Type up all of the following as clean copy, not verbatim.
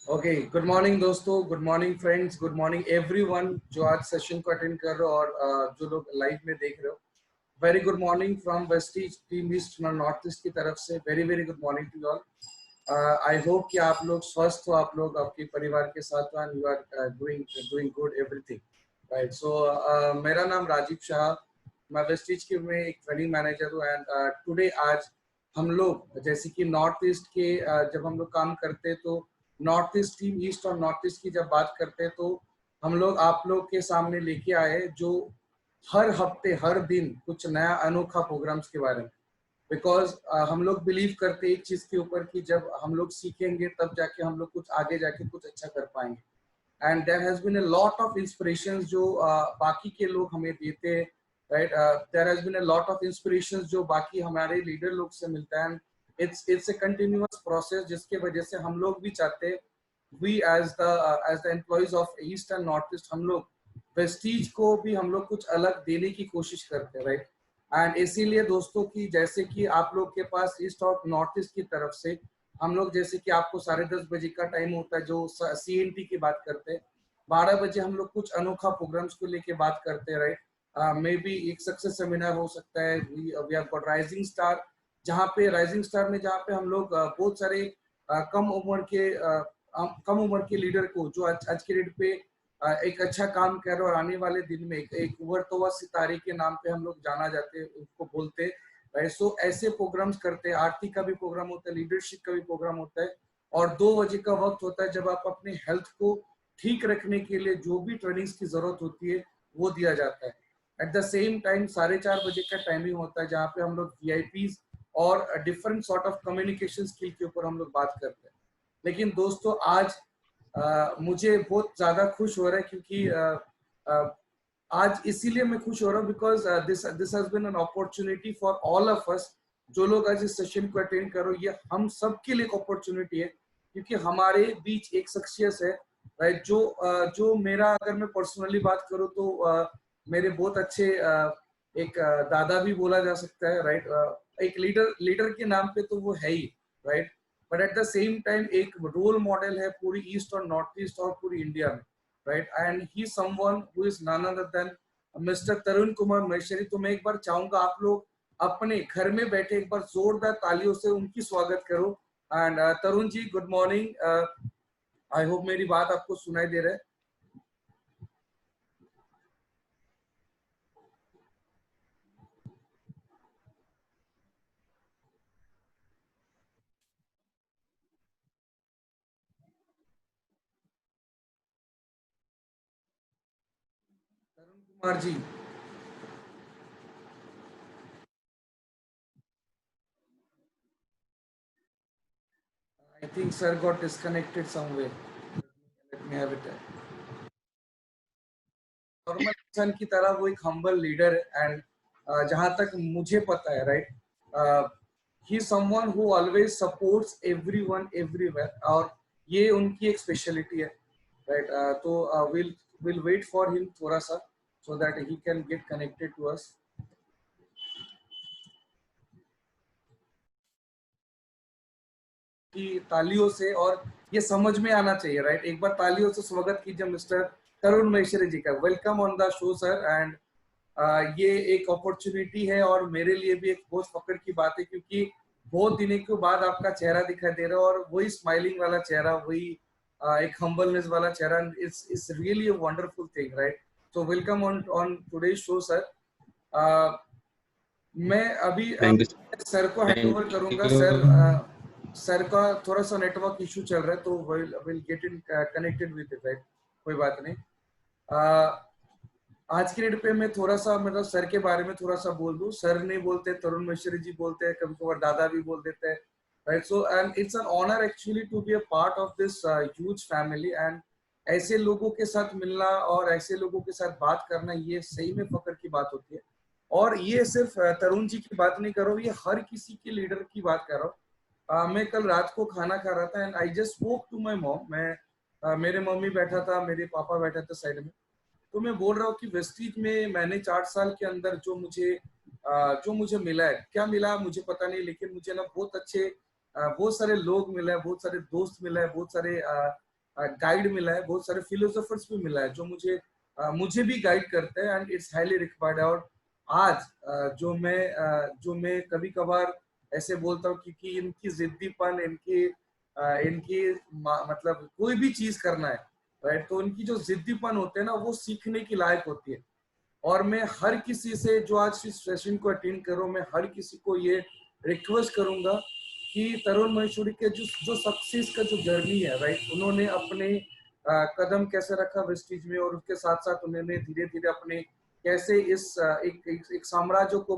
Okay, good morning दोस्तों, good morning friends, good morning everyone जो आज सेशन को अटेंड कर रहे हो और जो लोग लाइव में देख रहे हो। Very good morning from Vestige team east north east की तरफ से। Very very good morning to all. I hope कि आप लोग स्वस्थ हो, आप लोग आपके परिवार के साथ हो and you are doing doing good everything, right. So मेरा नाम राजीव शाह, मैं वेस्टीज के में एक ट्रेनिंग मैनेजर हूँ एंड टुडे आज हम लोग जैसे कि नॉर्थ ईस्ट के जब हम लोग काम करते हैं तो नॉर्थ ईस्ट टीम ईस्ट और नॉर्थ ईस्ट की जब बात करते हैं तो हम लोग आप लोग के सामने लेके आए जो हर हफ्ते हर दिन कुछ नया अनोखा प्रोग्राम्स के बारे में। बिकॉज हम लोग बिलीव करते हैं एक चीज के ऊपर कि जब हम लोग सीखेंगे तब जाके हम लोग कुछ आगे जाके कुछ अच्छा कर पाएंगे। And there has been a lot of inspirations जो बाकी के लोग हमें देते हैं, right. There has been a lot of inspirations जो बाकी हमारे लीडर लोग से मिलता है। इट्स ए कंटिन्यूअस प्रोसेस जिसके वजह से हम लोग भी चाहते हैं, we as the employees of east and north east, हम लोग वेस्टीज को भी हम लोग कुछ अलग देने की कोशिश करते हैं, राइट। एंड इसीलिए दोस्तों की जैसे कि आप लोग के पास ईस्ट और नॉर्थ ईस्ट की तरफ से हम लोग जैसे कि आपको 10:30 बजे का टाइम होता है जो CNT की बात करते हैं, 12 बजे हम लोग कुछ अनोखा प्रोग्राम्स को लेके बात करते हैं, राइट। मे बी एक सक्सेस सेमिनार हो सकता है। We have got rising star, जहाँ पे राइजिंग स्टार में जहाँ पे हम लोग बहुत सारे कम उम्र के लीडर को जो आज के डेट पे एक अच्छा काम कर रहे और आने वाले दिन में एक उभरता हुआ सितारे के नाम पे हम लोग जाना जाते हैं, उसको बोलते हैं। सो ऐसे प्रोग्राम्स करते हैं, आरती का भी प्रोग्राम होता है, लीडरशिप का भी प्रोग्राम होता है और 2 बजे का वक्त होता है जब आप अपने हेल्थ को ठीक रखने के लिए जो भी ट्रेनिंग्स की जरूरत होती है वो दिया जाता है। एट द सेम टाइम 4:30 बजे का टाइमिंग होता है जहाँ पे हम लोग VIPs और different sort of communication skill के ऊपर हम लोग बात करते हैं। लेकिन दोस्तों आज मुझे बहुत ज्यादा खुश हो रहा है क्योंकि आज इसीलिए मैं खुश हो रहा हूँ because this this has been an opportunity for all of us. जो लोग आज इस सेशन को अटेंड करो, ये हम सब के लिए एक अपॉर्चुनिटी है क्योंकि हमारे बीच एक शख्सियत है, राइट। जो मेरा अगर मैं पर्सनली बात करूँ तो मेरे बहुत अच्छे एक दादा भी बोला जा सकता है, राइट। एक लीडर लीडर के नाम पे तो वो है ही, right. But at the same time एक रोल मॉडल है पूरी ईस्ट और नॉर्थ ईस्ट और पूरी इंडिया में, right. And he someone who is none other than mister Tarun Kumar Maheshwari. तो मैं एक बार चाहूंगा आप लोग अपने घर में बैठे एक बार जोरदार तालियों से उनकी स्वागत करो। And Tarun ji, good morning. I hope मेरी बात आपको सुनाई दे रहा है। Tarun Kumar ji, I think sir got disconnected somewhere. Let me have it. Normal इंसान की तरह वो एक हम्बल लीडर है एंड जहां तक मुझे पता है, right, he someone who always supports everyone everywhere और ये उनकी एक स्पेशलिटी है, राइट। तो will will wait for him थोड़ा सा so that he can get connected to us. की तालियों से और ये समझ में आना चाहिए, राइट। एक बार तालियों से स्वागत कीजिए मिस्टर तरुण महेश्वरी जी का। Welcome on the show sir. And ये एक अपॉर्चुनिटी है और मेरे लिए भी एक बहुत फक्र की बात है क्योंकि बहुत दिनों के बाद आपका चेहरा दिखाई दे रहा है और वही स्माइलिंग वाला चेहरा, वही एक हम्बलनेस वाला चेहरा। It's really a wonderful thing, right. So welcome on on today show sir. मैं अभी थैंक यू। सर को हैंड ओवर थैंक करूंगा। यू। सर का थोड़ा सा नेटवर्क इशू चल रहा है तो will get in connected with it, right. कोई बात नहीं। आज की डेट पे मैं थोड़ा सा मतलब सर के बारे में थोड़ा सा बोल दूं। सर नहीं बोलते, तरुण मिश्री जी बोलते हैं, कभी कभार दादा भी बोल देते हैं, right. So and it's an honour actually to be a part of this huge family and ऐसे लोगों के साथ मिलना और ऐसे लोगों के साथ बात करना ये सही में फक्र की बात होती है। और ये सिर्फ तरुण जी की बात नहीं कर रहा हूँ, ये हर किसी के लीडर की बात कर रहा हूँ। मैं कल रात को खाना खा रहा था and I just spoke to my mom. मैं मेरे मम्मी बैठा था, मेरे पापा बैठा था साइड में। तो मैं बोल रहा हूँ कि वेस्टीज में मैंने 4 साल के अंदर जो मुझे मिला है, क्या मिला मुझे पता नहीं, लेकिन मुझे ना बहुत अच्छे बहुत सारे लोग मिले हैं, बहुत सारे दोस्त मिले हैं, बहुत सारे गाइड मिला है, बहुत सारे फिलोसोफर्स भी मिला है जो मुझे भी गाइड करते हैं, एंड इट्स हाईली रिक्वायर्ड। और आज जो मैं कभी कभार ऐसे बोलता हूँ क्योंकि इनकी जिद्दीपन, इनकी मतलब कोई भी चीज करना है, राइट, तो उनकी जो जिद्दीपन होते हैं ना, वो सीखने की लायक होती है। और मैं हर किसी से जो आज इस सेशन को अटेंड कर रहा हूँ, मैं हर किसी को ये रिक्वेस्ट करूंगा कि तरुण महेश्वरी के जो सक्सेस का जो जर्नी है, राइट, उन्होंने अपने कदम कैसे रखा वेस्टीज में, और उसके साथ साथ उन्होंने धीरे धीरे अपने कैसे इस एक साम्राज्य को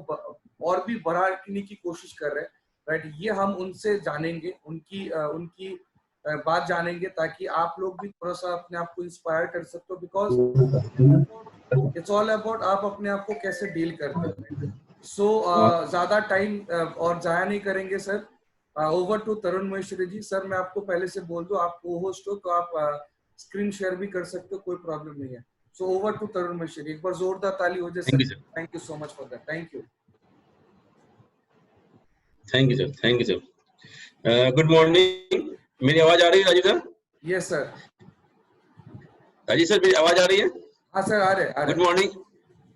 और भी बढ़ाने की कोशिश कर रहे हैं, राइट। ये हम उनसे जानेंगे, उनकी बात जानेंगे, ताकि आप लोग भी थोड़ा सा अपने आप को इंस्पायर कर सकते हो, बिकॉज इट्स ऑल अबाउट आप अपने आप को कैसे डील करते हैं। सो ज्यादा टाइम और जाया नहीं करेंगे sir. Over to Tarun Maheshwari ji. Sir मैं आपको पहले से बोल दूं, आप को होस्ट हो तो आप स्क्रीन शेयर भी कर सकते हो, कोई प्रॉब्लम नहीं है। So over to Tarun Maheshwari, एक बार जोरदार ताली हो जाए sir. Thank you so much for that. Thank you. Thank you sir, thank you sir. Good morning. मेरी आवाज आ रही है Rajeev sir? Yes sir. Rajeev sir मेरी आवाज आ रही है? हाँ सर आ रहे। Good morning.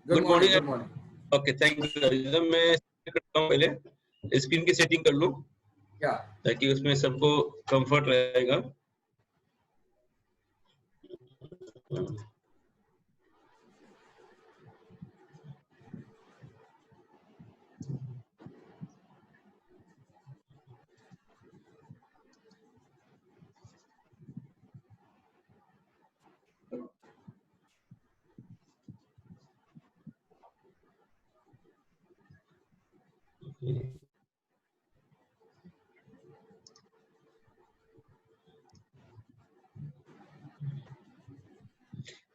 Good morning. Good morning. Okay, thank you Rajeev sir. मैं करता हूँ, पहले स्क्रीन की सेटिंग कर लूं क्या, ताकि उसमें सबको कंफर्ट रहेगा।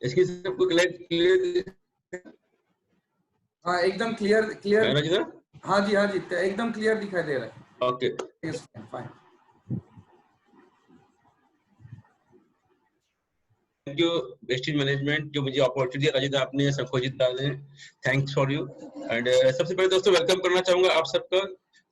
इसकी सबको क्लियर? हाँ एकदम क्लियर राजीव सर? हाँ जी एकदम क्लियर दिखाई दे रहा है। Okay fine. Thank you wastage management, जो मुझे अपॉर्चुनिटी राजीव आपने संकोचित डाले, थैंक्स फॉर यू। एंड सबसे पहले दोस्तों वेलकम करना चाहूंगा आप सबका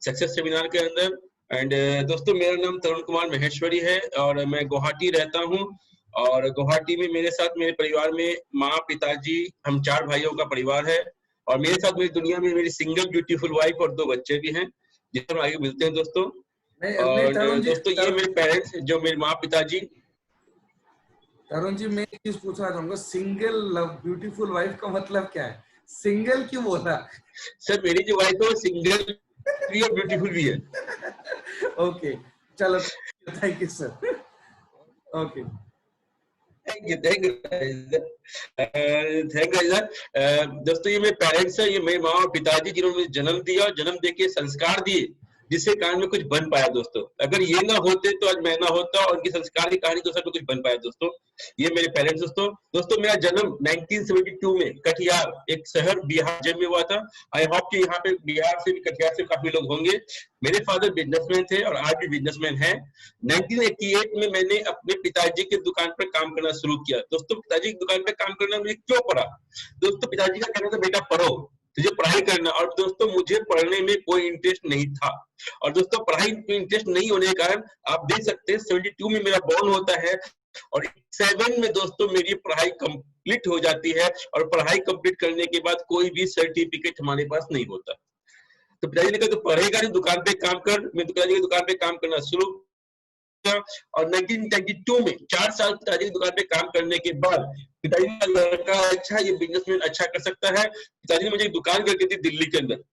सक्सेस सेमिनार के अंदर। एंड दोस्तों मेरा नाम तरुण कुमार महेश्वरी है और मैं गुवाहाटी रहता हूँ। और गुवाहाटी में मेरे साथ मेरे परिवार में माँ, पिताजी, हम 4 भाइयों का परिवार है। और मेरे साथ मेरी दुनिया में मेरी सिंगल ब्यूटीफुल वाइफ और 2 बच्चे भी हैं, जिससे हम आगे मिलते हैं दोस्तों। और दोस्तों ये मेरे पेरेंट्स, जो मेरे माँ पिताजी। तरुण जी मैं एक चीज पूछना चाहूंगा, सिंगल लव ब्यूटीफुल वाइफ का मतलब क्या है? सिंगल क्यों बोला? सर मेरी जो वाइफ है वो सिंगल भी और ब्यूटीफुल भी है। ओके चलो, thank you sir. Okay thank you sir. दोस्तों ये मेरे पेरेंट्स है, ये मेरे माँ और पिताजी, जिन्होंने मुझे जन्म दिया और जन्म देके संस्कार दिए, जिससे कारण में कुछ बन पाया दोस्तों। अगर ये ना होते तो आज मैं ना होता, और उनकी संस्कार की कहानी तो सब में कुछ बन पाया दोस्तों। ये मेरे पेरेंट्स दोस्तों मेरा जन्म 1972 में कटिहार, एक शहर बिहार राज्य में हुआ था। आई होप कि यहाँ पे बिहार से भी, कटिहार से काफी लोग होंगे। मेरे फादर बिजनेसमैन थे और आज भी बिजनेसमैन हैं। 1988 में मैंने अपने पिताजी की दुकान पर काम करना शुरू किया। दोस्तों पिताजी की दुकान पर काम करना मुझे क्यों पड़ा? दोस्तों पिताजी का कहना था बेटा पढ़ो, तुझे पढ़ाई करना। और दोस्तों मुझे पढ़ने में कोई इंटरेस्ट नहीं था। और दोस्तों पढ़ाई में इंटरेस्ट नहीं होने के कारण आप देख सकते हैं 72 में मेरा बॉर्न होता है और 7 में दोस्तों मेरी पढ़ाई कंप्लीट हो जाती है। और पढ़ाई कंप्लीट करने के बाद कोई भी सर्टिफिकेट हमारे पास नहीं होता। तो पिताजी ने कहा तो पढ़ेगा नहीं, दुकान पे काम कर। मैं पिताजी की दुकान पे काम करना शुरू किया। और 1992 में 4 साल पिताजी की दुकान पे काम करने के बाद पिताजी का लड़का अच्छा, ये बिजनेसमैन अच्छा कर सकता है, पिताजी ने मुझे एक दुकान करके दी दिल्ली के अंदर।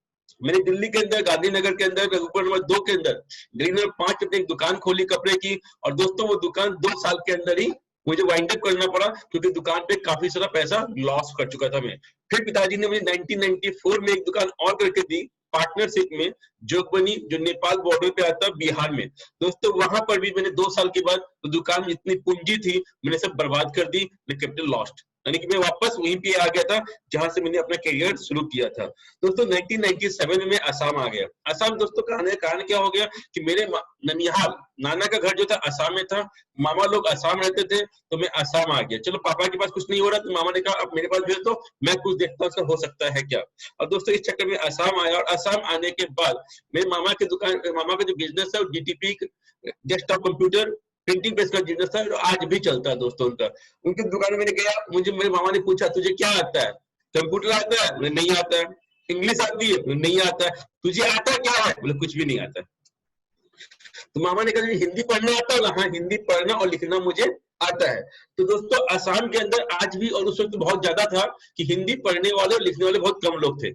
मैंने दिल्ली के अंदर गांधीनगर के अंदर ऊपर नंबर 2 के अंदर गली नंबर 5 पे एक दुकान खोली कपड़े की। और दोस्तों वो दुकान 2 साल के अंदर ही मुझे वाइंड अप करना पड़ा, क्योंकि दुकान पे काफी सारा पैसा लॉस कर चुका था मैं। फिर पिताजी ने मुझे 1994 में एक दुकान और करके दी पार्टनरशिप में, जोगबनी, जो नेपाल बॉर्डर पे आता बिहार में। दोस्तों वहां पर भी मैंने 2 साल के बाद तो दुकान में इतनी पूंजी थी मैंने सब बर्बाद कर दी, कैपिटल लॉस्ट, यानी कि मैं वापस वहीं पे आ गया था जहां से मैंने अपना करियर शुरू किया था। दोस्तों 1997 में असम आ गया। असम दोस्तों का आने का कारण क्या हो गया कि मेरे ननिहाल, नाना का घर जो था असम में था, मामा लोग असम रहते थे, तो मैं असम आ गया। चलो पापा के पास कुछ नहीं हो रहा तो मामा ने कहा अब मेरे पास भेज दो, मैं कुछ देखता हूँ हो सकता है क्या। और दोस्तों इस चक्कर में असम आया। और असम आने के बाद मेरे मामा की दुकान, मामा का जो बिजनेस है वो DTP desktop computer printing press का बिजनेस था, जो आज भी चलता है दोस्तों उनका। उनकी दुकान में मैंने गया, मुझे मेरे मामा ने पूछा तुझे क्या आता है, कंप्यूटर आता है? बोले नहीं आता है। इंग्लिश आती है? बोले नहीं आता है। तुझे आता क्या है? बोले कुछ भी नहीं आता है। तो मामा ने कहा हिंदी पढ़ना आता है? हाँ, हिंदी पढ़ना और लिखना मुझे आता है। तो दोस्तों असम के अंदर आज भी, और उस वक्त बहुत ज्यादा था कि हिंदी पढ़ने वाले और लिखने वाले बहुत कम लोग थे।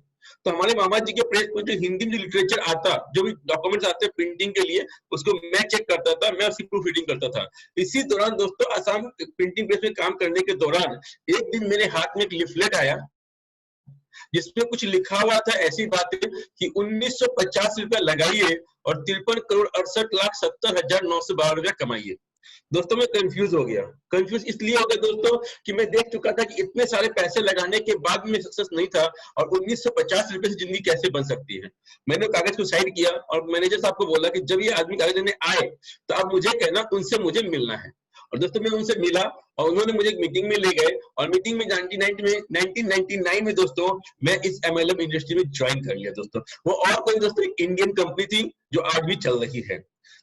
तो हमारे मामा जी के प्रेस में जो हिंदी में लिटरेचर आता, जो भी डॉक्यूमेंट्स आते प्रिंटिंग के लिए, उसको मैं चेक करता था, मैं उसकी प्रूफ रीडिंग करता था। इसी दौरान दोस्तों असम प्रिंटिंग प्रेस में काम करने के दौरान एक दिन मेरे हाथ में एक लिफलेट आया, जिसमें कुछ लिखा हुआ था ऐसी बातें कि 1950 रुपया लगाइए और 53,68,70,912 रुपया कमाइए। दोस्तों मैं कंफ्यूज हो गया। कंफ्यूज इसलिए हो गया दोस्तों कि मैं देख चुका था कि इतने सारे पैसे लगाने के बाद में सक्सेस नहीं था, और 1950 रुपए से जिंदगी कैसे बन सकती है। मैंने कागज को साइड किया और मैनेजर साहब को बोला कि जब ये आदमी कागज लेने आए तो आप मुझे कहना उनसे मुझे मिलना है। और दोस्तों मैं उनसे मिला और उन्होंने मुझे एक मीटिंग में ले गए, और मीटिंग में 1999 में दोस्तों मैं इस MLM इंडस्ट्री में ज्वाइन कर लिया दोस्तों। वो और कोई दोस्तों एक इंडियन कंपनी थी जो आज भी चल रही है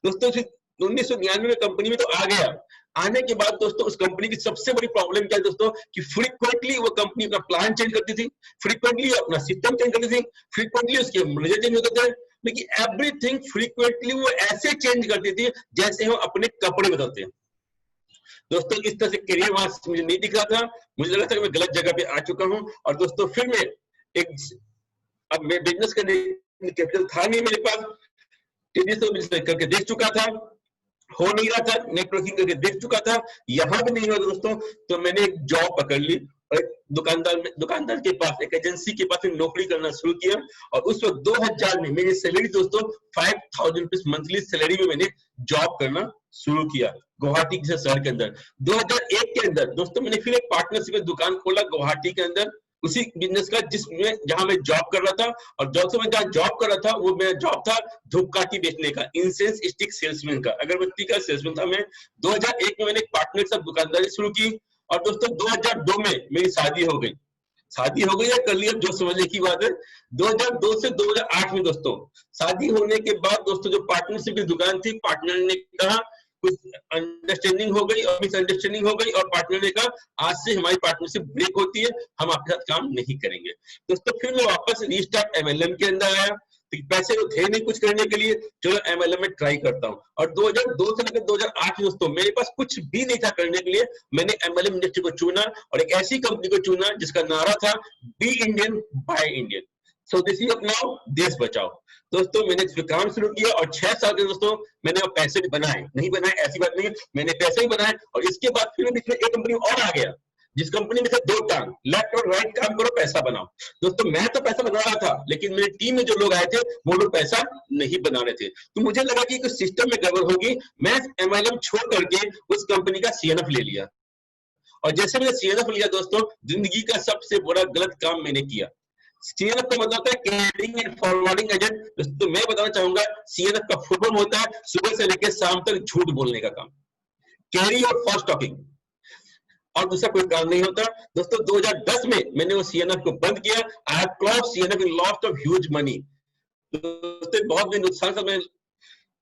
दोस्तों। 1999 में कंपनी में तो आ गया। आने के बाद दोस्तों उस कंपनी की सबसे बड़ी प्रॉब्लम क्या है दोस्तों कि फ्रीक्वेंटली वो कंपनी अपना प्लान चेंज करती थी, फ्रीक्वेंटली अपना सिस्टम चेंज करती थी, फ्रीक्वेंटली उसके मैनेजर चेंज होते थे, लेकिन एवरीथिंग फ्रीक्वेंटली वो ऐसे चेंज करती थी जैसे हम अपने कपड़े बदलते हैं दोस्तों। इस तरह से करियर वहां मुझे नहीं दिख रहा था, मुझे लगा था कि मैं गलत जगह पे आ चुका हूं। और दोस्तों फिर मैं अब मैं बिजनेस करने कैपिटल था नहीं मेरे पास, बिजनेस करके देख चुका था, हो नहीं रहा था, नेटवर्किंग करके देख चुका था, यहां भी नहीं हुआ दोस्तों। तो मैंने एक जॉब पकड़ ली और एक दुकानदार के पास, एक एजेंसी के पास नौकरी करना शुरू किया। और उस वक्त 2000 में मेरी सैलरी दोस्तों 5000 रुपीज मंथली सैलरी में मैंने जॉब करना शुरू किया गुवाहाटी के शहर के अंदर। 2001 के अंदर दोस्तों मैंने फिर एक पार्टनरशिप में दुकान खोला गुवाहाटी के अंदर, उसी बिजनेस का जिसमें जहां मैं जॉब कर रहा था। और जब से मैं जहां जॉब कर रहा था वो मेरा जॉब था धूपकाठी बेचने का, इंसेंस स्टिक सेल्समैन का, अगरबत्ती का सेल्समैन था मैं। 2001 में मैंने एक पार्टनर के साथ दुकानदारी शुरू की, और दोस्तों 2002 में मेरी शादी हो गई। शादी हो गई या कर लिया जो समझने की बात है। 2002 से 2008 में दोस्तों शादी होने के बाद दोस्तों जो पार्टनरशिप की दुकान थी, पार्टनर ने कहा कुछ अंडरस्टैंडिंग हो गई और मिसअंडरस्टैंडिंग हो गई, और पार्टनर ने कहा आज से हमारी पार्टनरशिप ब्रेक होती है, हम आपके साथ काम नहीं करेंगे। दोस्तों फिर मैं वापस रीस्टार्ट MLM के अंदर आया, पैसे तो थे नहीं कुछ करने के लिए, चलो MLM में ट्राई करता हूँ। और 2002 से लेकर 2008 दोस्तों मेरे पास कुछ भी नहीं था करने के लिए, मैंने MLM इंडस्ट्री को चुना और एक ऐसी कंपनी को चुना जिसका नारा था बी इंडियन बाय इंडियन, स्वदेशी अपनाओ देश बचाओ। दोस्तों मैंने काम शुरू किया और 6 साल के दोस्तों मैंने पैसे भी बनाए, नहीं बनाए ऐसी बात नहीं है, मैंने पैसे भी बनाए। और इसके बाद फिर बीच में एक कंपनी और आ गया जिस कंपनी में से 2 टांग, लेफ्ट और राइट काम करो पैसा बनाओ। दोस्तों मैं तो पैसा बना रहा था, लेकिन मेरी टीम में जो लोग आए थे वो लोग पैसा नहीं बना रहे थे। तो मुझे लगा कि कुछ सिस्टम में गड़बड़ होगी, मैं MLM छोड़ करके उस कंपनी का CNF ले लिया। और जैसे मैंने CNF लिया दोस्तों, जिंदगी का सबसे बड़ा गलत काम मैंने किया। CNF का मतलब है कैरिंग एंड फॉरवर्डिंग एजेंट। तो मैं बताना चाहूंगा CNF का फुल फॉर्म होता है सुबह से लेकर शाम तक झूठ बोलने का काम, कैरी और फॉल्स टॉकिंग, और दूसरा कोई काम नहीं होता। दोस्तों 2010 में मैंने वो CNF को बंद किया। I have closed CNF in lost of huge money. दोस्तों बहुत भी नुकसान से मैं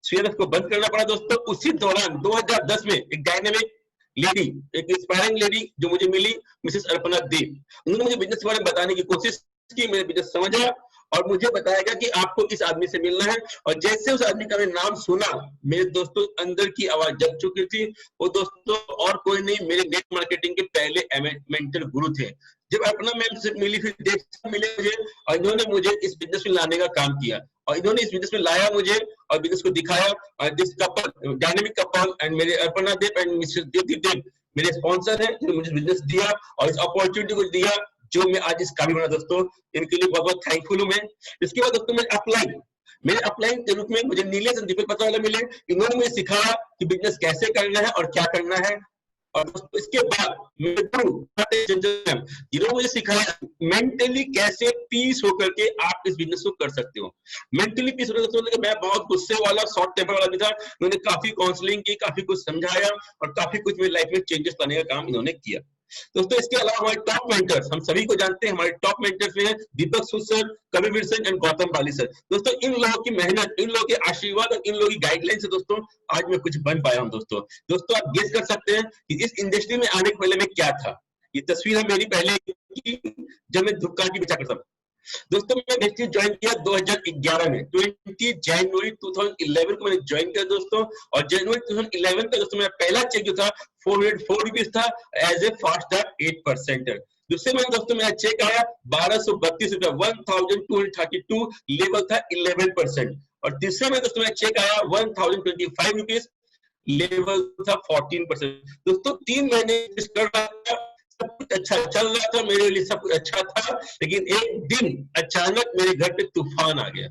CNF को बंद करना पड़ा। दोस्तों उसी दौरान 2010 में एक डायनेमिक लेडी, एक इंस्पायरिंग लेडी जो मुझे मिली, मिसेस अर्पणा देव, उन्होंने मुझे बिजनेस के बारे में बताने की कोशिश की, मैंने बिजनेस समझा और मुझे बताया गया कि आपको इस आदमी से मिलना है। और जैसे उस आदमी का मैंने नाम सुना, मेरे दोस्तों अंदर की आवाज जग चुकी थी। वो दोस्तों और कोई नहीं, मेरे नेट मार्केटिंग के पहले मेंटर गुरु थे। जब अपना मैम से मिली, फिर देख मिले मुझे, और इन्होंने मुझे इस बिजनेस में लाने का काम किया, और इन्होंने इस बिजनेस में लाया मुझे और बिजनेस को दिखाया। और this couple, dynamic couple and मेरे अर्पणा देव एंड मिसेस दीप्ति देव मेरे स्पॉन्सर हैं, जिन्होंने मुझे बिजनेस दिया और इस अपॉर्चुनिटी को दिया जो मैं आज इस काबिल बना। दोस्तों इनके लिए बहुत बहुत थैंकफुल हूं मैं। इसके बाद दोस्तों मेरे अपलाइन के रूप में मुझे नीलेश और दीपक पत्रवाला मिले। इन्होंने मुझे सिखाया कि बिजनेस कैसे करना है और क्या करना है। और दोस्तों इसके बाद मेरे गुरु जिन्होंने मुझे सिखाया मेंटली कैसे पीस होकर के आप इस बिजनेस को कर सकते हो। मेंटली पीस होकर मैं बहुत गुस्से वाला, शॉर्ट टेम्पर वाला भी था। उन्होंने काफी काउंसलिंग की, काफी कुछ समझाया और काफी कुछ मेरी लाइफ में चेंजेस लाने का काम इन्होंने किया। दोस्तों इसके अलावा हमारे टॉप मेंटर्स, हम सभी को जानते हैं, हमारे टॉप मेंटर्स में हैं Deepak Sood sir, Kabir sir and Gautam Bali sir. दोस्तों इन लोगों की मेहनत, इन लोगों के आशीर्वाद और इन लोगों की गाइडलाइन से दोस्तों आज मैं कुछ बन पाया हूं। दोस्तों आप गेस कर सकते हैं कि इस इंडस्ट्री में आने के पहले मैं क्या था। ये तस्वीर है मेरी पहले की, जब मैं धूपकाल की बेचा करता था। दोस्तों मैं इंडस्ट्री ज्वाइन किया 2011 में, 20 जनवरी 2011 को मैंने ज्वाइन किया दोस्तों। और जनवरी 2011 का दोस्तों मेरा पहला चेक जो था 404 रुपीज था एज ए फास्टैग 8%। दूसरे में दोस्तों मेरा चेक आया 1232 रुपया, 1232, लेवल था 11%। और तीसरे में दोस्तों मेरा चेक आया 1025 रुपीज, लेवल था 14%। दोस्तों 3 महीने कर रहा था, सब कुछ अच्छा चल रहा था, मेरे लिए सब कुछ अच्छा था, लेकिन एक दिन अचानक मेरे घर पे तूफान आ गया।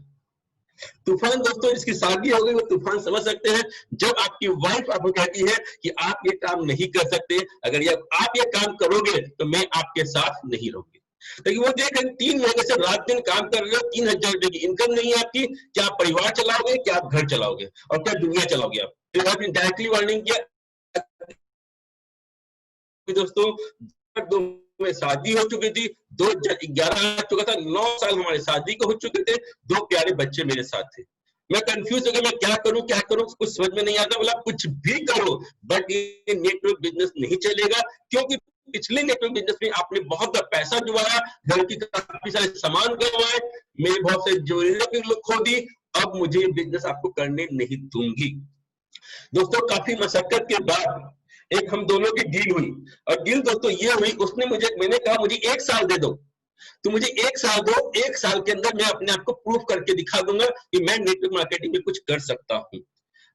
तूफान दोस्तों जिसकी शादी हो गई वो तूफान समझ सकते हैं। जब आपकी वाइफ आपको कहती है कि आप ये काम नहीं कर सकते, अगर आप ये काम करोगे तो मैं आपके साथ नहीं रहूंगी। लेकिन वो देख 3 महीने से रात दिन काम कर रहे हो, 3000 रुपए की इनकम नहीं है आपकी, क्या आप परिवार चलाओगे, क्या आप घर चलाओगे और क्या दुनिया चलाओगे आप? डायरेक्टली वार्निंग किया दोस्तों। 2 में शादी हो चुकी थी, 2011 आ चुका था, 9 साल हमारे शादी को हो चुके थे, 2 प्यारे बच्चे मेरे साथ थे। मैं कंफ्यूज हो गया, मैं क्या करूं, कुछ समझ में नहीं आता। बोला कुछ भी करो बट ये नेटवर्क बिजनेस नहीं चलेगा, क्योंकि पिछले नेटवर्क बिजनेस में आपने बहुत पैसा जुगाड़ा, घर की काफी सारे सामान गंवाए, मेरे बहुत से ज्वेलरी खो दी, अब मुझे बिजनेस आपको करने नहीं दूंगी। दोस्तों काफी मशक्कत के बाद एक हम दोनों की डील हुई, और डील दोस्तों ये हुई, मैंने कहा मुझे 1 साल दे दो, तो मुझे 1 साल दो, 1 साल के अंदर मैं अपने आप को प्रूफ करके दिखा दूंगा कि मैं नेटवर्क मार्केटिंग में कुछ कर सकता हूँ।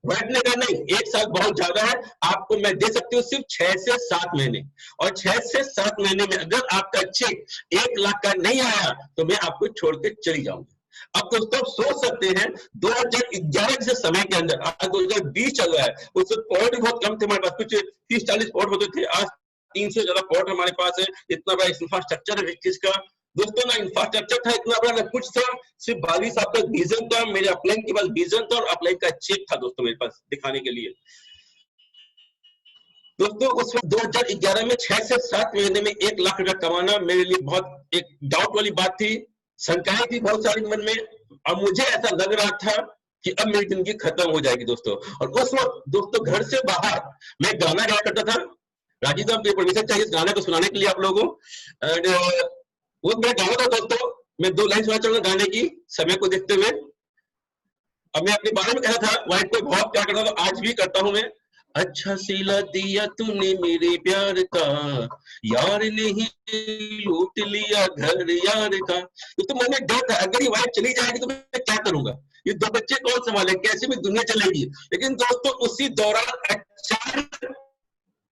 वाइफ ने कहा नहीं, 1 साल बहुत ज्यादा है, आपको मैं दे सकती हूँ सिर्फ 6 से 7 महीने, और 6 से 7 महीने में अगर आपका चेक 1 लाख का नहीं आया तो मैं आपको छोड़ के चली जाऊंगी। अब दोस्तों आप सोच सकते हैं 2011 के समय के अंदर, आज 2020 चल रहा है, उस वक्त पॉइंट भी बहुत कम थे हमारे पास, कुछ 30-40 पॉइंट होते थे, आज 3 से ज्यादा पॉइंट हमारे पास है। इतना बड़ा इंफ्रास्ट्रक्चर है चीज का दोस्तों, ना इंफ्रास्ट्रक्चर था इतना बड़ा, ना कुछ था, सिर्फ बाली साहब का विजन था, मेरे अपलाइन के पास विजन था और अपलाइन का चेक था दोस्तों मेरे पास दिखाने के लिए। दोस्तों उस वक्त 2011 में 6 से 7 महीने में 1 लाख रुपया कमाना मेरे लिए बहुत एक डाउट वाली बात थी, शंकाएं थी बहुत सारी मन में, और मुझे ऐसा लग रहा था कि अब मेरी जिंदगी खत्म हो जाएगी दोस्तों। और उस वक्त दोस्तों घर से बाहर मैं गाना गाया करता था, राजीव साहब को परमिशन चाहिए इस गाने को सुनाने के लिए आप लोगों को, एंड वो मैं गाना था दोस्तों, मैं 2 लाइन सुना चलूंगा गाने की समय को देखते हुए। अब मैं अपने बारे में कहा था, वाइफ को बहुत प्यार करता था, आज भी करता हूं मैं। अच्छा सिला दिया तूने मेरे प्यार का, यार ने ही लूट लिया घर यार का। तो मैंने डर था अगर ये वाइफ चली जाएगी तो मैं क्या करूंगा, ये 2 बच्चे कौन संभाले, कैसे में दुनिया चलेगी। लेकिन दोस्तों उसी दौरान अचानक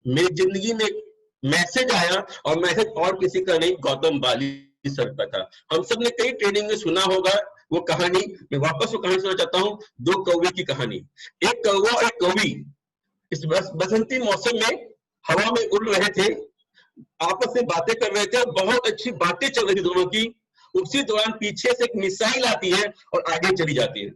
मेरी जिंदगी में मैसेज आया, और मैसेज और किसी का नहीं, गौतम बाली सर का था। हम सब ने कई ट्रेनिंग में सुना होगा वो कहानी, मैं वापस वो कहानी सुनाना चाहता हूँ, 2 कौवे की कहानी। एक कौवा और एक कौवी इस बसंती मौसम में हवा में उड़ रहे थे, आपस में बातें कर रहे थे, बहुत अच्छी बातें चल रही थी दोनों की। उसी दौरान पीछे से एक मिसाइल आती है और आगे चली जाती है।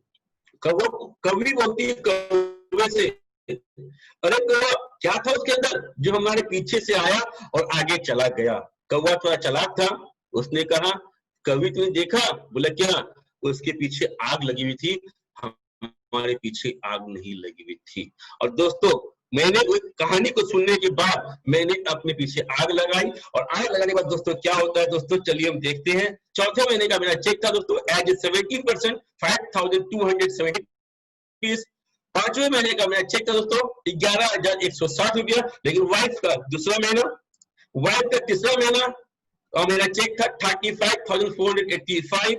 कौवी बोलती है कौवे से, अरे कौवा क्या था उसके अंदर जो हमारे पीछे से आया और आगे चला गया। कौवा थोड़ा चालाक था, उसने कहा कौवी तुमने देखा? बोला क्या? उसके पीछे आग लगी हुई थी, हमारे पीछे आग नहीं लगी हुई थी। और दोस्तों मैंने उस कहानी को सुनने के बाद मैंने अपने पीछे आग लगाई, और आग लगाने के बाद दोस्तों क्या होता है दोस्तों, चलिए हम देखते हैं। चौथे महीने का मेरा चेक था दोस्तों एज 17%, 5270 रुपीज। 5वें महीने का मेरा चेक था दोस्तों 11,160 रुपया। लेकिन वाइफ का दूसरा महीना, वाइफ का तीसरा महीना, और मेरा चेक था 35,485।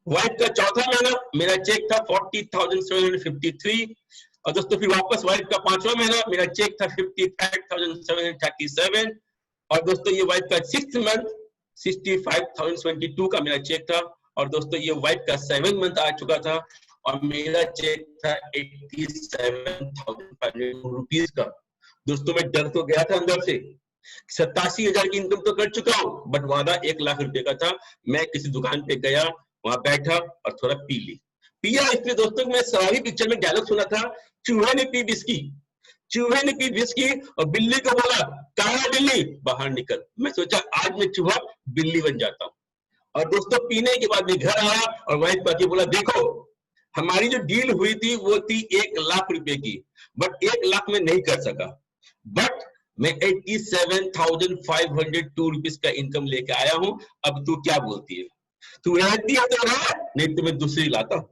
वाइफ का चौथा महीना मेरा चेक था 40,753। और दोस्तों फिर वापस वाइफ का 5वां महीना मेरा चेक था 55,737। और दोस्तों ये वाइफ का 6th मंथ 65,022 का मेरा चेक था। और दोस्तों ये वाइफ का 7th मंथ आ चुका था और मेरा चेक था 87,500 रुपीज का। दोस्तों मैं डर तो गया था अंदर से, 87,000 की इनकम तो कर चुका हूं, बट वादा 1 लाख रुपए का था। मैं किसी दुकान पे गया, वहां बैठा और थोड़ा पिया इसलिए दोस्तों मैं सवारी पिक्चर में डायलॉग सुना था, चूहे ने पी विस्की, चूहे ने पी विस्की और बिल्ली को बोला कहाँ बिल्ली बाहर निकल। मैं सोचा आज मैं चूहा बिल्ली बन जाता हूँ। और दोस्तों पीने के बाद मैं घर आया और वाइफ आके बोला देखो हमारी जो डील हुई थी वो थी 1,00,000 रुपए की, बट 1,00,000 में नहीं कर सका, बट मैं 87,502 रुपीज का इनकम लेके आया हूं। अब तू क्या बोलती है? तू रहती है तो रह, नहीं तो मैं दूसरी लाता हूं।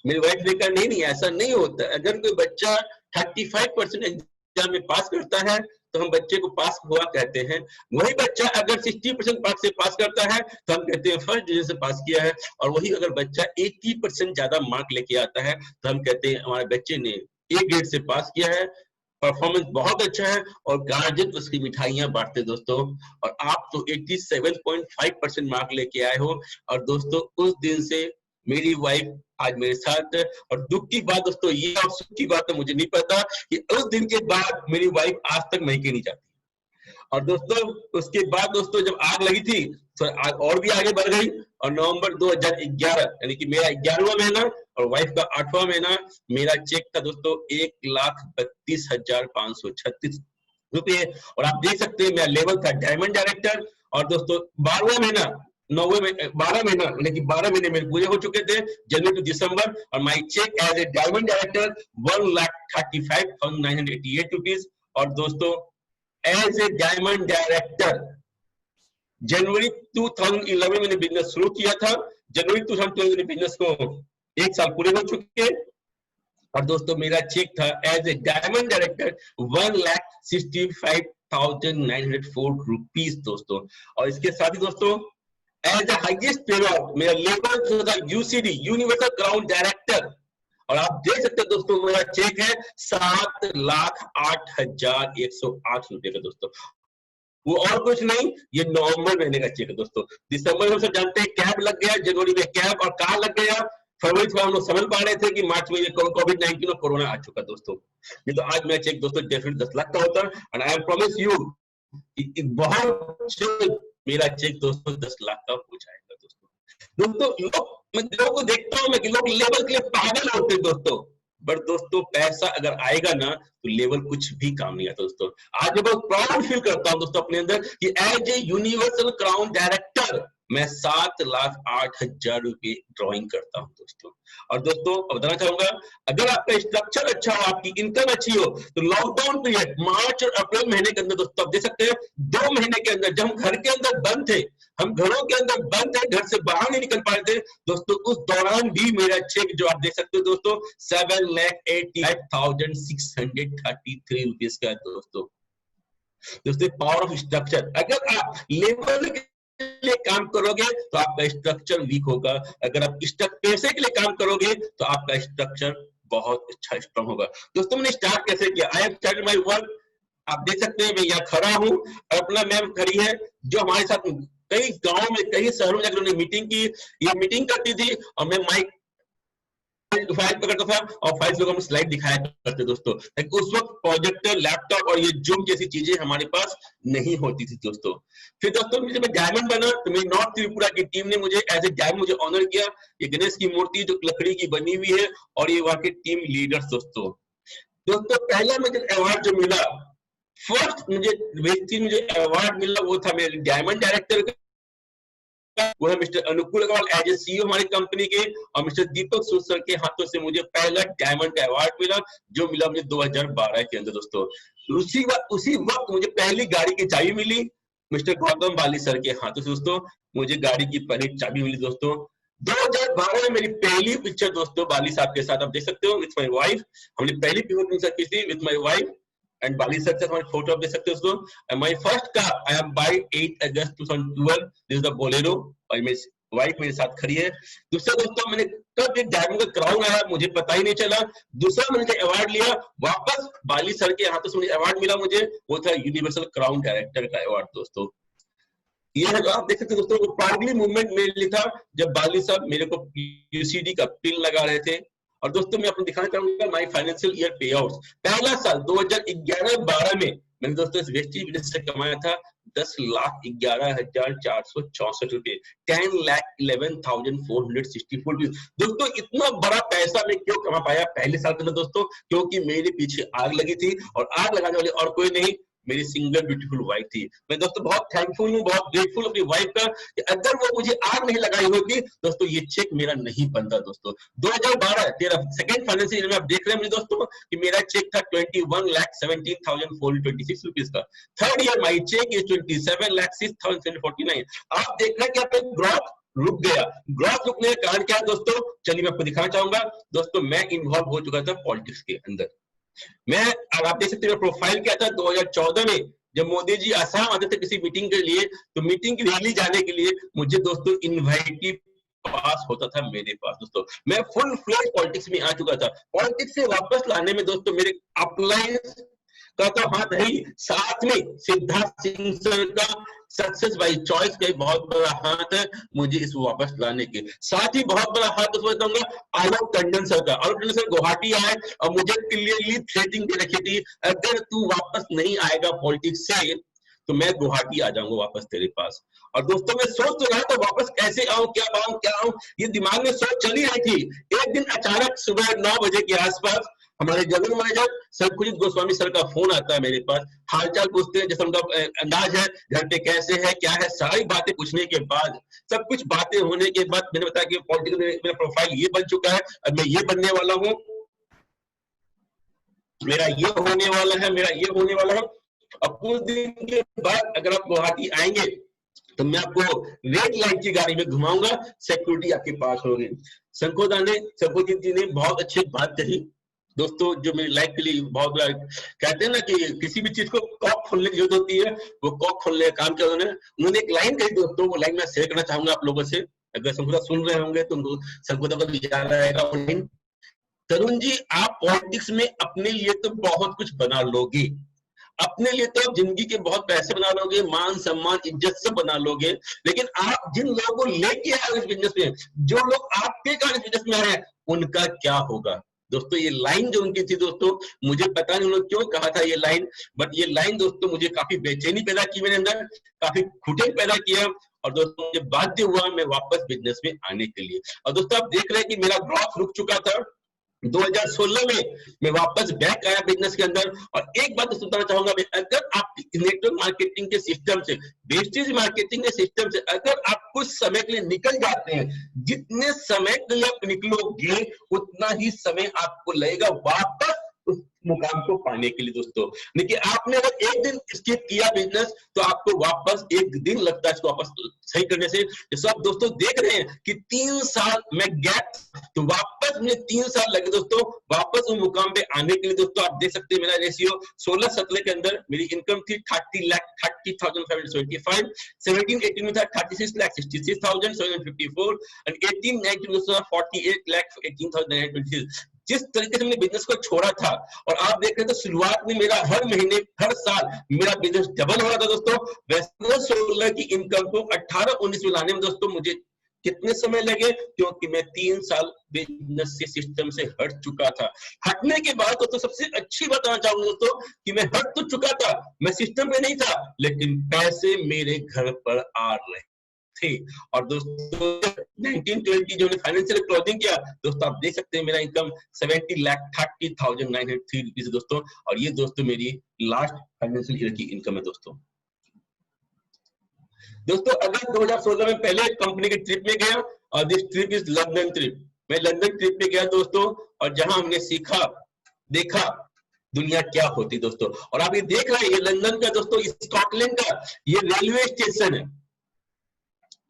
मेरी वाइफ ने कहा नहीं नहीं ऐसा नहीं होता, अगर कोई बच्चा 35% एग्जाम में पास करता है तो हम बच्चे को पास हुआ कहते हैं, वही बच्चा अगर 60% पास से पास करता है तो हम कहते हैं फर्स्ट डिवीजन से पास किया है, और वही अगर बच्चा 80% ज्यादा मार्क लेके आता है तो हम कहते हैं हमारे बच्चे ने ए ग्रेड से पास किया है, परफॉर्मेंस बहुत अच्छा है, और गार्जियन उसकी मिठाइयां बांटते दोस्तों। और आप तो 87.5% मार्क लेके आए हो, और दोस्तों उस दिन से मेरी वाइफ आज मेरे साथ है। और दुख की बात दोस्तों ये, और सुख की बात तो मुझे नहीं पता कि उस दिन के बाद मेरी वाइफ आज तक मैके नहीं जाती। और दोस्तों उसके बाद दोस्तों जब आग लगी थी तो आग और भी आगे बढ़ गई, और नवंबर 2011 यानी कि मेरा 11वां महीना और वाइफ का 8वां महीना, मेरा चेक था दोस्तों 1,32,536 रुपये। और आप देख सकते हैं मेरा लेवल था डायमंड डायरेक्टर। और दोस्तों 12वां महीना 12 महीना यानी कि 12 महीने मेरे पूरे हो चुके थे, जनवरी टू दिसंबर, और my check as a diamond director 1,35,988 rupees. और दोस्तों एज ए डायमंड डायरेक्टर जनवरी 2011 में मैंने बिजनेस शुरू किया था, जनवरी 2012 में बिजनेस को 1 साल पूरे हो चुके। और दोस्तों मेरा चेक था as a diamond director 1,65,904 rupees दोस्तों। और इसके साथ ही दोस्तों एज द हाईएस्ट पेआउट मेरा लेवल था यूसीडी यूनिवर्सल क्राउन डायरेक्टर, और आप देख सकते हैं दोस्तों मेरा चेक है 7,08,108 रुपए का दोस्तों। वो और कुछ नहीं, ये नवंबर महीने का चेक है दोस्तों। दिसंबर में हम सब जानते हैं कैब लग गया, जनवरी में कैब और कार लग गया, फरवरी में हम लोग समझ पा रहे थे कि मार्च में कोविड-19 और कोरोना आ चुका दोस्तों। नहीं तो आज मेरा चेक दोस्तों डेफिनेटली 10 लाख का होता, एंड आई प्रॉमिस यू बहुत मेरा चेक दोस्तों 10 लाख का हो जाएगा दोस्तों। मैं लोगों को देखता हूँ, मैं लोग लेवल के लिए पागल होते हैं दोस्तों, बट दोस्तों पैसा अगर आएगा ना तो लेवल कुछ भी काम नहीं आता दोस्तों। आज मैं बहुत प्राउड फील करता हूँ दोस्तों अपने अंदर कि as a universal crown director मैं 7,08,000 रुपए ड्रॉइंग करता हूँ दोस्तों। और दोस्तों बताना चाहूंगा अगर आपका स्ट्रक्चर अच्छा हो, आपकी इनकम अच्छी हो, तो लॉकडाउन पीरियड मार्च और अप्रैल महीने के अंदर दोस्तों आप देख सकते हैं 2 महीने के अंदर जब हम घर के अंदर बंद थे, हम घरों के अंदर बंद थे, घर से बाहर नहीं निकल पा रहे थे दोस्तों, उस दौरान भी मेरा चेक जो आप देख सकते हो दोस्तों 7,85,633 रुपीज का दोस्तों। दोस्तों पावर ऑफ स्ट्रक्चर, अगर आप लेवल के लिए काम करोगे तो आपका स्ट्रक्चर वीक होगा, अगर आप पैसे के लिए काम करोगे तो आपका स्ट्रक्चर बहुत अच्छा स्ट्रॉन्ग होगा। दोस्तों मैंने स्टार्ट कैसे किया? I have started my work, आप देख सकते हैं मैं यहाँ खड़ा हूँ, अपना मैम खड़ी है जो हमारे साथ कई गांव में कई शहरों में जाकर मीटिंग की, ये मीटिंग करती थी और मैं माइक फाइल पकड़ता था और फाइल लोगों में स्लाइड दिखाया करते दोस्तों। उस वक्त प्रोजेक्टर लैपटॉप और ये जूम जैसी चीजें हमारे पास नहीं होती थी दोस्तों। फिर दोस्तों जब मैं डायमंड बना तो मेरी नॉर्थ त्रिपुरा की टीम ने मुझे एज ए डायमंड मुझे ऑनर किया। ये गणेश की मूर्ति जो लकड़ी की बनी हुई है और ये वहां के टीम लीडर्स दोस्तों। पहला मुझे अवार्ड जो मिला, फर्स्ट मुझे अवार्ड मिला वो था मेरे डायमंड डायरेक्टर का, वो है मिस्टर अनुकूल अग्रवाल एज ए सीईओ हमारी कंपनी के, और मिस्टर दीपक सूद सर के हाथों से मुझे पहला डायमंड का अवार्ड मिला जो मिला मुझे 2012 के अंदर दोस्तों। उसी वक्त मुझे पहली गाड़ी की चाबी मिली मिस्टर गौतम बाली सर के हाथों से दोस्तों, मुझे गाड़ी की पहली चाबी मिली दोस्तों। 2012 में मेरी पहली पिक्चर दोस्तों बाली साहब के साथ आप देख सकते हो विथ माई वाइफ, हमने पहली पिक्चर की थी with my wife and Bali sir से हमारी फोटो आप देख सकते हो दोस्तों। My first car I am buy 8 August 2012, this is the Bolero, और मेरी वाइफ मेरे साथ खड़ी है। दूसरा दोस्तों मैंने कब एक डायमंड का क्राउन आया मुझे पता ही नहीं चला। दूसरा मैंने अवार्ड लिया वापस बाली सर के हाथों से मुझे अवार्ड मिला, मुझे वो था यूनिवर्सल क्राउन डायरेक्टर का अवार्ड दोस्तों। ये है जो आप देख सकते हैं दोस्तों, प्राउडली मूवमेंट मेरे लिए था जब बाली साहब मेरे को यूसीडी का पिन लगा रहे थे। और दोस्तों मैं आपको दिखाना चाहूंगा माय फाइनेंशियल ईयर पे आउट्स। पहला साल 2011-12 में मैंने दोस्तों इस वेस्टी बिजनेस से कमाया था 10,11,464 रुपए, 10,11,464 रुपए। दोस्तों इतना बड़ा पैसा मैं क्यों कमा पाया पहले साल के अंदर दोस्तों? क्योंकि मेरे पीछे आग लगी थी, और आग लगाने वाले और कोई नहीं, मेरी सिंगल ब्यूटीफुल वाइफ थी। मैं दोस्तों बहुत थैंकफुल हूँ, बहुत ग्रेटफुल अपनी वाइफ का, कि अगर वो मुझे आग नहीं लगाई होती दोस्तों, ये चेक मेरा नहीं बनता दोस्तों। 2012-13 सेकंड फाइनेंशियल ईयर में आप देख रहे हैं मुझे दोस्तों कि मेरा चेक था 21,17,426 रुपीज का। Third year my cheque is 27,06,749। आप देख रहे हैं कि आपका ग्रोथ रुक गया। ग्रोथ रुकने का कारण क्या है दोस्तों? चलिए मैं आपको दिखाना चाहूंगा। दोस्तों मैं इन्वॉल्व हो चुका था पॉलिटिक्स के अंदर। मैं, अब आप देख सकते हैं प्रोफाइल क्या था 2014 में, जब मोदी जी आसाम आते थे किसी मीटिंग के लिए, तो मीटिंग की रैली जाने के लिए मुझे दोस्तों इनवाइटिव पास होता था मेरे पास दोस्तों। मैं फुल फ्लेज पॉलिटिक्स में आ चुका था। पॉलिटिक्स से वापस लाने में दोस्तों मेरे अपलाइन का तो हाथ है ही, साथ में सिद्धार्थ सिंह सर का सक्सेस बाय चॉइस का बहुत बड़ा हाथ है मुझे इस वापस लाने के। साथ ही बहुत बड़ा हाथ उसमें बताऊंगा आलोक टंडन सर का। आलोक टंडन सर गुवाहाटी आए और मुझे क्लियरली थ्रेटिंग दे रखी थी, अगर तू वापस नहीं आएगा पॉलिटिक्स से तो मैं गुवाहाटी आ जाऊंगा वापस तेरे पास। और दोस्तों मैं सोच तो रहा था वापस कैसे आऊं, क्या आऊं, ये दिमाग में सोच चली रही थी। एक दिन अचानक सुबह 9 बजे के आसपास हमारे जनरल मैनेजर सतकुलजीत गोस्वामी सर का फोन आता है मेरे पास। हालचाल पूछते हैं, जैसे उनका अंदाज है घर पे कैसे है क्या है, सारी बातें पूछने के बाद, सब कुछ बातें होने के बाद मैंने बताया कि पॉलिटिकल में मेरा प्रोफाइल ये बन चुका है, अब मैं ये बनने वाला हूँ, मेरा ये होने वाला है, मेरा ये होने वाला है। अब कुछ दिन के बाद अगर आप गुवाहाटी आएंगे तो मैं आपको रेड लाइट की गाड़ी में घुमाऊंगा, सिक्योरिटी आपके पास होगी। शंकोजीत जी ने बहुत अच्छी बात कही दोस्तों, जो मेरी लाइफ के लिए बहुत बड़ा, कहते हैं ना कि किसी भी चीज को कॉक खोलने की जरूरत होती है, वो कॉक खोलने का काम किया उन्होंने एक लाइन कही दोस्तों, वो लाइन मैं शेयर करना चाहूंगा आप लोगों से। अगर शंकुदा सुन रहे होंगे तो उनको शंकुदा को भी याद रहेगा वो लाइन। तरुण जी, आप पॉलिटिक्स में अपने लिए तो बहुत कुछ बना लोगे, अपने लिए तो जिंदगी के बहुत पैसे बना लोगे, मान सम्मान इज्जत सब बना लोगे, लेकिन आप जिन लोगों को लेके आए इस बिजनेस में, जो लोग आपके कारण इस बिजनेस में आए हैं, उनका क्या होगा? दोस्तों ये लाइन जो उनकी थी दोस्तों, मुझे पता नहीं उन्होंने क्यों कहा था ये लाइन, बट ये लाइन दोस्तों मुझे काफी बेचैनी पैदा की मेरे अंदर, काफी घुटन पैदा किया, और दोस्तों मुझे बाध्य हुआ मैं वापस बिजनेस में आने के लिए। और दोस्तों आप देख रहे हैं कि मेरा ग्रोथ रुक चुका था। 2016 में मैं वापस बैक आया बिजनेस के अंदर। और एक बात बताना चाहूंगा, अगर आप नेटवर्क मार्केटिंग के सिस्टम से, वेस्टेज मार्केटिंग के सिस्टम से अगर आप कुछ समय के लिए निकल जाते हैं, जितने समय के लिए आप निकलोगे उतना ही समय आपको लगेगा वापस उस मुकाम को पाने के लिए दोस्तों। देखिए आपने अगर एक दिन स्किप किया बिजनेस तो आपको वापस एक दिन लगता है इसको वापस सही करने से। जैसे आप दोस्तों देख रहे हैं कि 3 साल में गैप, तो वापस मुझे 3 साल लगे दोस्तों वापस उस मुकाम पे आने के लिए। दोस्तों आप देख सकते हैं मेरा रेशियो 16-17 के अंदर मेरी इनकम थी 30,30,575, 17-18 में था 36,66,754 एंड 18-19 में 48,18,926। जिस तरीके से मैंने बिजनेस को छोड़ा था, और आप देख रहे थे शुरुआत में मेरा हर महीने हर साल मेरा बिजनेस डबल हो रहा था दोस्तों, वैसे 16 की इनकम को 18-19 में लाने में दोस्तों मुझे कितने समय लगे? क्योंकि मैं 3 साल बिजनेस से सिस्टम से हट चुका था। हटने के बाद दोस्तों सबसे अच्छी बताना चाहूंगा दोस्तों कि मैं हट तो चुका था, मैं सिस्टम पे नहीं था, लेकिन पैसे मेरे घर पर आ रहे थे। और दोस्तों 1920 जो फाइनेंशियल क्लोजिंग किया दोस्तों, आप देख सकते हैं मेरा इनकम 70,30,903 रुपीज दोस्तों, और ये दोस्तों मेरी लास्ट फाइनेंशियल ईयर की इनकम है दोस्तों। दोस्तों अगस्त 2016 में पहले कंपनी के ट्रिप में गया, और this trip is London trip. मैं लंदन ट्रिप पे गया दोस्तों, और जहां हमने सीखा देखा दुनिया क्या होती दोस्तों। और आप ये देख रहे हैं ये लंदन का दोस्तों, स्कॉटलैंड का ये रेलवे स्टेशन है,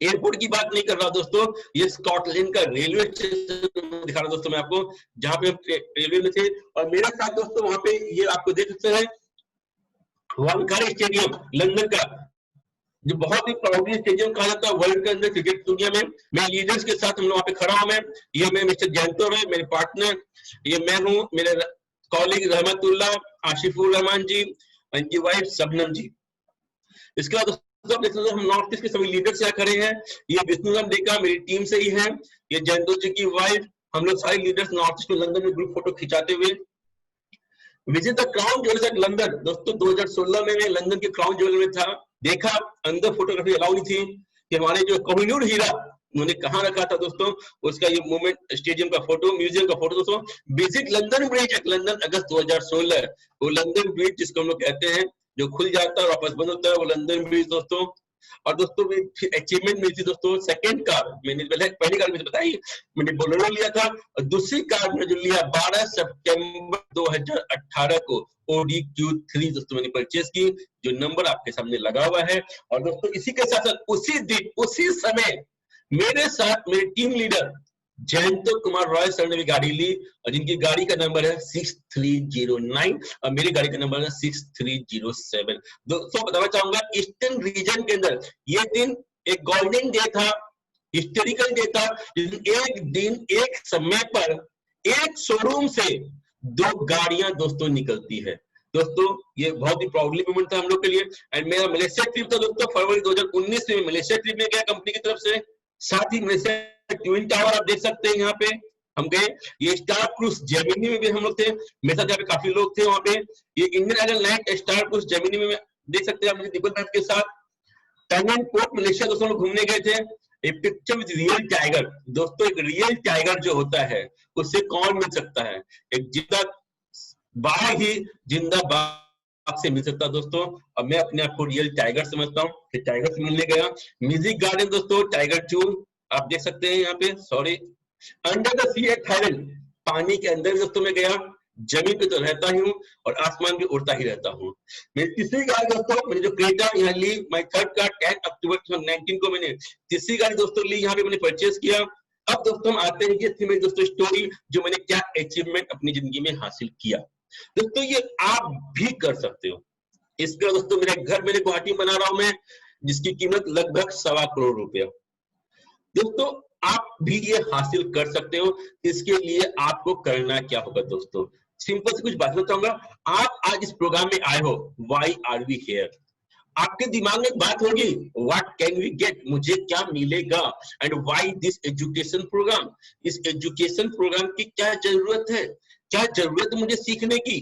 एयरपोर्ट की बात नहीं कर रहा दोस्तों, ये स्कॉटलैंड का रेलवे स्टेशन दिखा रहा दोस्तों मैं आपको, जहां पे हम रेलवे में थे। और मेरे साथ दोस्तों वहां पे ये आपको देख सकते हैं वानखेड़े स्टेडियम लंदन का, जो बहुत ही प्राउडली स्टेडियम कहा जाता है वर्ल्ड के अंदर क्रिकेट दुनिया में। मैं लीडर्स के साथ हम लोग वहां पे खड़ा हूं। मैं ये मैं मिस्टर जयंतो है मेरे पार्टनर, ये मैं हूँ, मेरे कॉलीग रहमतुल्ला, आशिफुर रहमान जी, उनकी वाइफ शबनम जी। इसके बाद हम नॉर्थ ईस्ट के सभी लीडर्स यहाँ खड़े हैं। ये विष्णुराम डेका मेरी टीम से ही है, ये जयंतो जी की वाइफ, हम लोग सारे लीडर्स नॉर्थ ईस्ट में लंदन में ग्रुप फोटो खिंचाते हुए। Visit the crown jewellers at London दोस्तों, 2016 में मैं लंदन के क्राउन ज्वेलर में था। देखा अंदर फोटोग्राफी अलाउ नहीं थी कि हमारे जो कोहिनूर हीरा उन्होंने कहाँ रखा था दोस्तों, उसका ये मूवमेंट स्टेडियम का फोटो, म्यूजियम का फोटो दोस्तों। Visit London Bridge at London August 2016, वो लंदन ब्रिज जिसको हम लोग कहते हैं जो खुल जाता है वापस बंद होता है, वो लंदन ब्रिज दोस्तों। और दोस्तों अचीवमेंट मिली थी दोस्तों, सेकंड कार मैंने पहली कार मुझे बताई, मैंने बोलेरो लिया था, और दूसरी कार में जो लिया 12 सितंबर 2018 को Audi Q3 दोस्तों मैंने परचेज की, जो नंबर आपके सामने लगा हुआ है। और दोस्तों इसी के साथ साथ उसी दिन उसी समय मेरे साथ मेरे team leader Jayant Kumar Roy sir ने भी गाड़ी ली, और जिनकी गाड़ी का नंबर है 6309 और मेरी गाड़ी का नंबर है 6307। दोस्तों बताना चाहूंगा ईस्टर्न रीजन के अंदर ये दिन एक गोल्डन डे था, हिस्टोरिकल डे था, एक दिन एक समय पर एक शोरूम से 2 गाड़ियां दोस्तों निकलती है। दोस्तों ये बहुत ही प्राउडली मोमेंट था हम लोग के लिए। एंड मेरा मलेशिया ट्रिप था दोस्तों, फरवरी 2019 में मलेशिया ट्रिप में गया कंपनी की तरफ से। साथ ही मलेशिया ट्विन टावर आप देख सकते हैं यहाँ पे हम गए। ये स्टार क्रूज जेमिनी में भी हम लोग थे, मेरे साथ यहाँ पे काफी लोग थे वहाँ पे। ये Indian idol night star cruise Gemini में देख सकते हैं आप निकोल के साथ। टैंगन पोर्ट मलेशिया दोस्तों लोग घूमने गए थे। एक पिक्चर विद रियल टाइगर दोस्तों, एक रियल टाइगर जो होता है उससे कौन मिल सकता है, एक जिंदा बाघ ही जिंदा बाघ से मिल सकता है दोस्तों। अब मैं अपने आप को रियल टाइगर समझता हूँ कि टाइगर से मिलने गया। म्यूजिक गार्डन दोस्तों, टाइगर ट्यून आप देख सकते हैं यहाँ पे, sorry under the sea at Thailand, पानी के अंदर दोस्तों मैं गया, जमीन पे तो रहता ही हूँ और आसमान भी उड़ता ही रहता हूँ। मेरी तीसरी गाड़ी दोस्तों, मैंने जो क्रेटा यहाँ ली, माई थर्ड कार 10 अक्टूबर 2019 को मैंने तीसरी गाड़ी दोस्तों ली, यहाँ पे मैंने परचेज किया। अब दोस्तों हम आते हैं, ये थी मेरी दोस्तों स्टोरी जो मैंने क्या अचीवमेंट अपनी जिंदगी में हासिल किया। दोस्तों ये आप भी कर सकते हो। इसका दोस्तों मेरा घर मेरे गुवाहाटी में बना रहा हूं मैं, जिसकी कीमत लगभग 1.25 करोड़ रुपया। दोस्तों आप भी ये हासिल कर सकते हो। इसके लिए आपको करना क्या होगा दोस्तों, सिंपल से कुछ बात बताऊंगा। आप आज इस प्रोग्राम में आए हो, व्हाई आर वी हियर। आपके दिमाग में एक बात होगी, व्हाट कैन वी गेट, मुझे क्या मिलेगा, and why this education programme, इस एजुकेशन प्रोग्राम की क्या जरूरत है, क्या जरूरत मुझे सीखने की।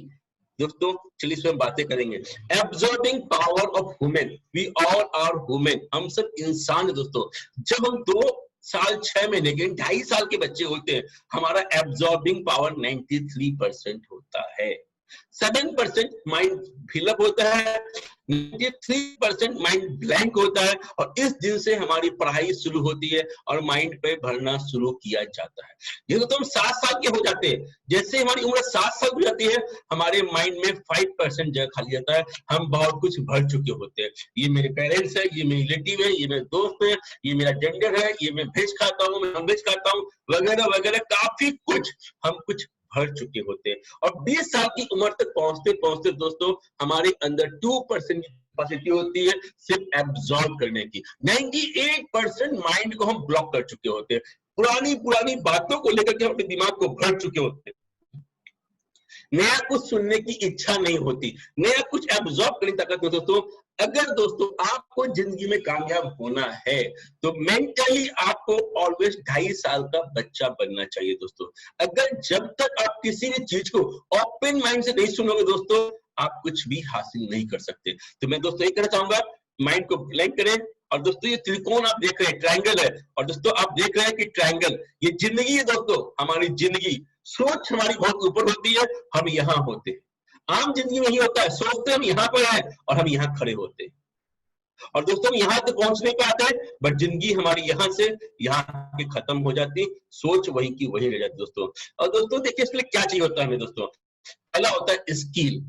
दोस्तों चलिए इसमें बातें करेंगे। Absorbing power of human, we all are human, हम सब इंसान है दोस्तों। जब हम 2 साल 6 महीने के 2.5 साल के बच्चे होते हैं, हमारा एब्जॉर्बिंग पावर 93% होता है। 7% माइंड फिलअप होता है, 93% माइंड ब्लैंक होता है, और इस दिन से हमारी पढ़ाई शुरू होती है और माइंड पे भरना शुरू किया जाता है। ये तो हम 7 साल के हो जाते हैं, जैसे हमारी उम्र 7 साल हो जाती है, हमारे माइंड में 5% जगह खाली जाता है, हम बहुत कुछ भर चुके होते हैं। ये मेरे पेरेंट्स है, ये मेरी रिलेटिव है, ये मेरे दोस्त है, ये मेरा जेंडर है, ये मैं वेज खाता हूँ, मैं नॉनवेज खाता हूँ, वगैरह वगैरह, काफी कुछ हम कुछ भर चुके होते हैं। और 20 साल की उम्र तक पहुंचते पहुंचते दोस्तों हमारे अंदर 2% की कैपेसिटी होती है सिर्फ एब्जॉर्ब करने की। 98% माइंड को हम ब्लॉक कर चुके होते हैं, पुरानी पुरानी बातों को लेकर के हम अपने दिमाग को भर चुके होते हैं। नया कुछ सुनने की इच्छा नहीं होती, नया कुछ एब्जॉर्ब करने की ताकत नहीं। दोस्तों अगर दोस्तों आपको जिंदगी में कामयाब होना है तो मेंटली आपको ऑलवेज 2.5 साल का बच्चा बनना चाहिए दोस्तों। अगर जब तक आप किसी भी चीज को ओपन माइंड से नहीं सुनोगे दोस्तों, आप कुछ भी हासिल नहीं कर सकते। तो मैं दोस्तों ये कहना चाहूंगा, माइंड को ब्लैंक करें। और दोस्तों ये त्रिकोण आप देख रहे हैं, ट्रायंगल है, और दोस्तों आप देख रहे हैं कि ट्रायंगल ये जिंदगी है दोस्तों, हमारी जिंदगी। सोच हमारी बहुत ऊपर होती है, हम यहाँ होते हैं। आम जिंदगी में ही होता है, सोचते हम यहाँ पर हैं और हम यहाँ खड़े होते हैं, और दोस्तों यहाँ तक पहुंच नहीं पाते हैं, बट जिंदगी हमारी यहाँ से यहाँ के खत्म हो जाती, सोच वही की वही रह जाती दोस्तों। और दोस्तों देखिए इसके लिए क्या चाहिए होता है हमें दोस्तों, पहला होता है स्किल।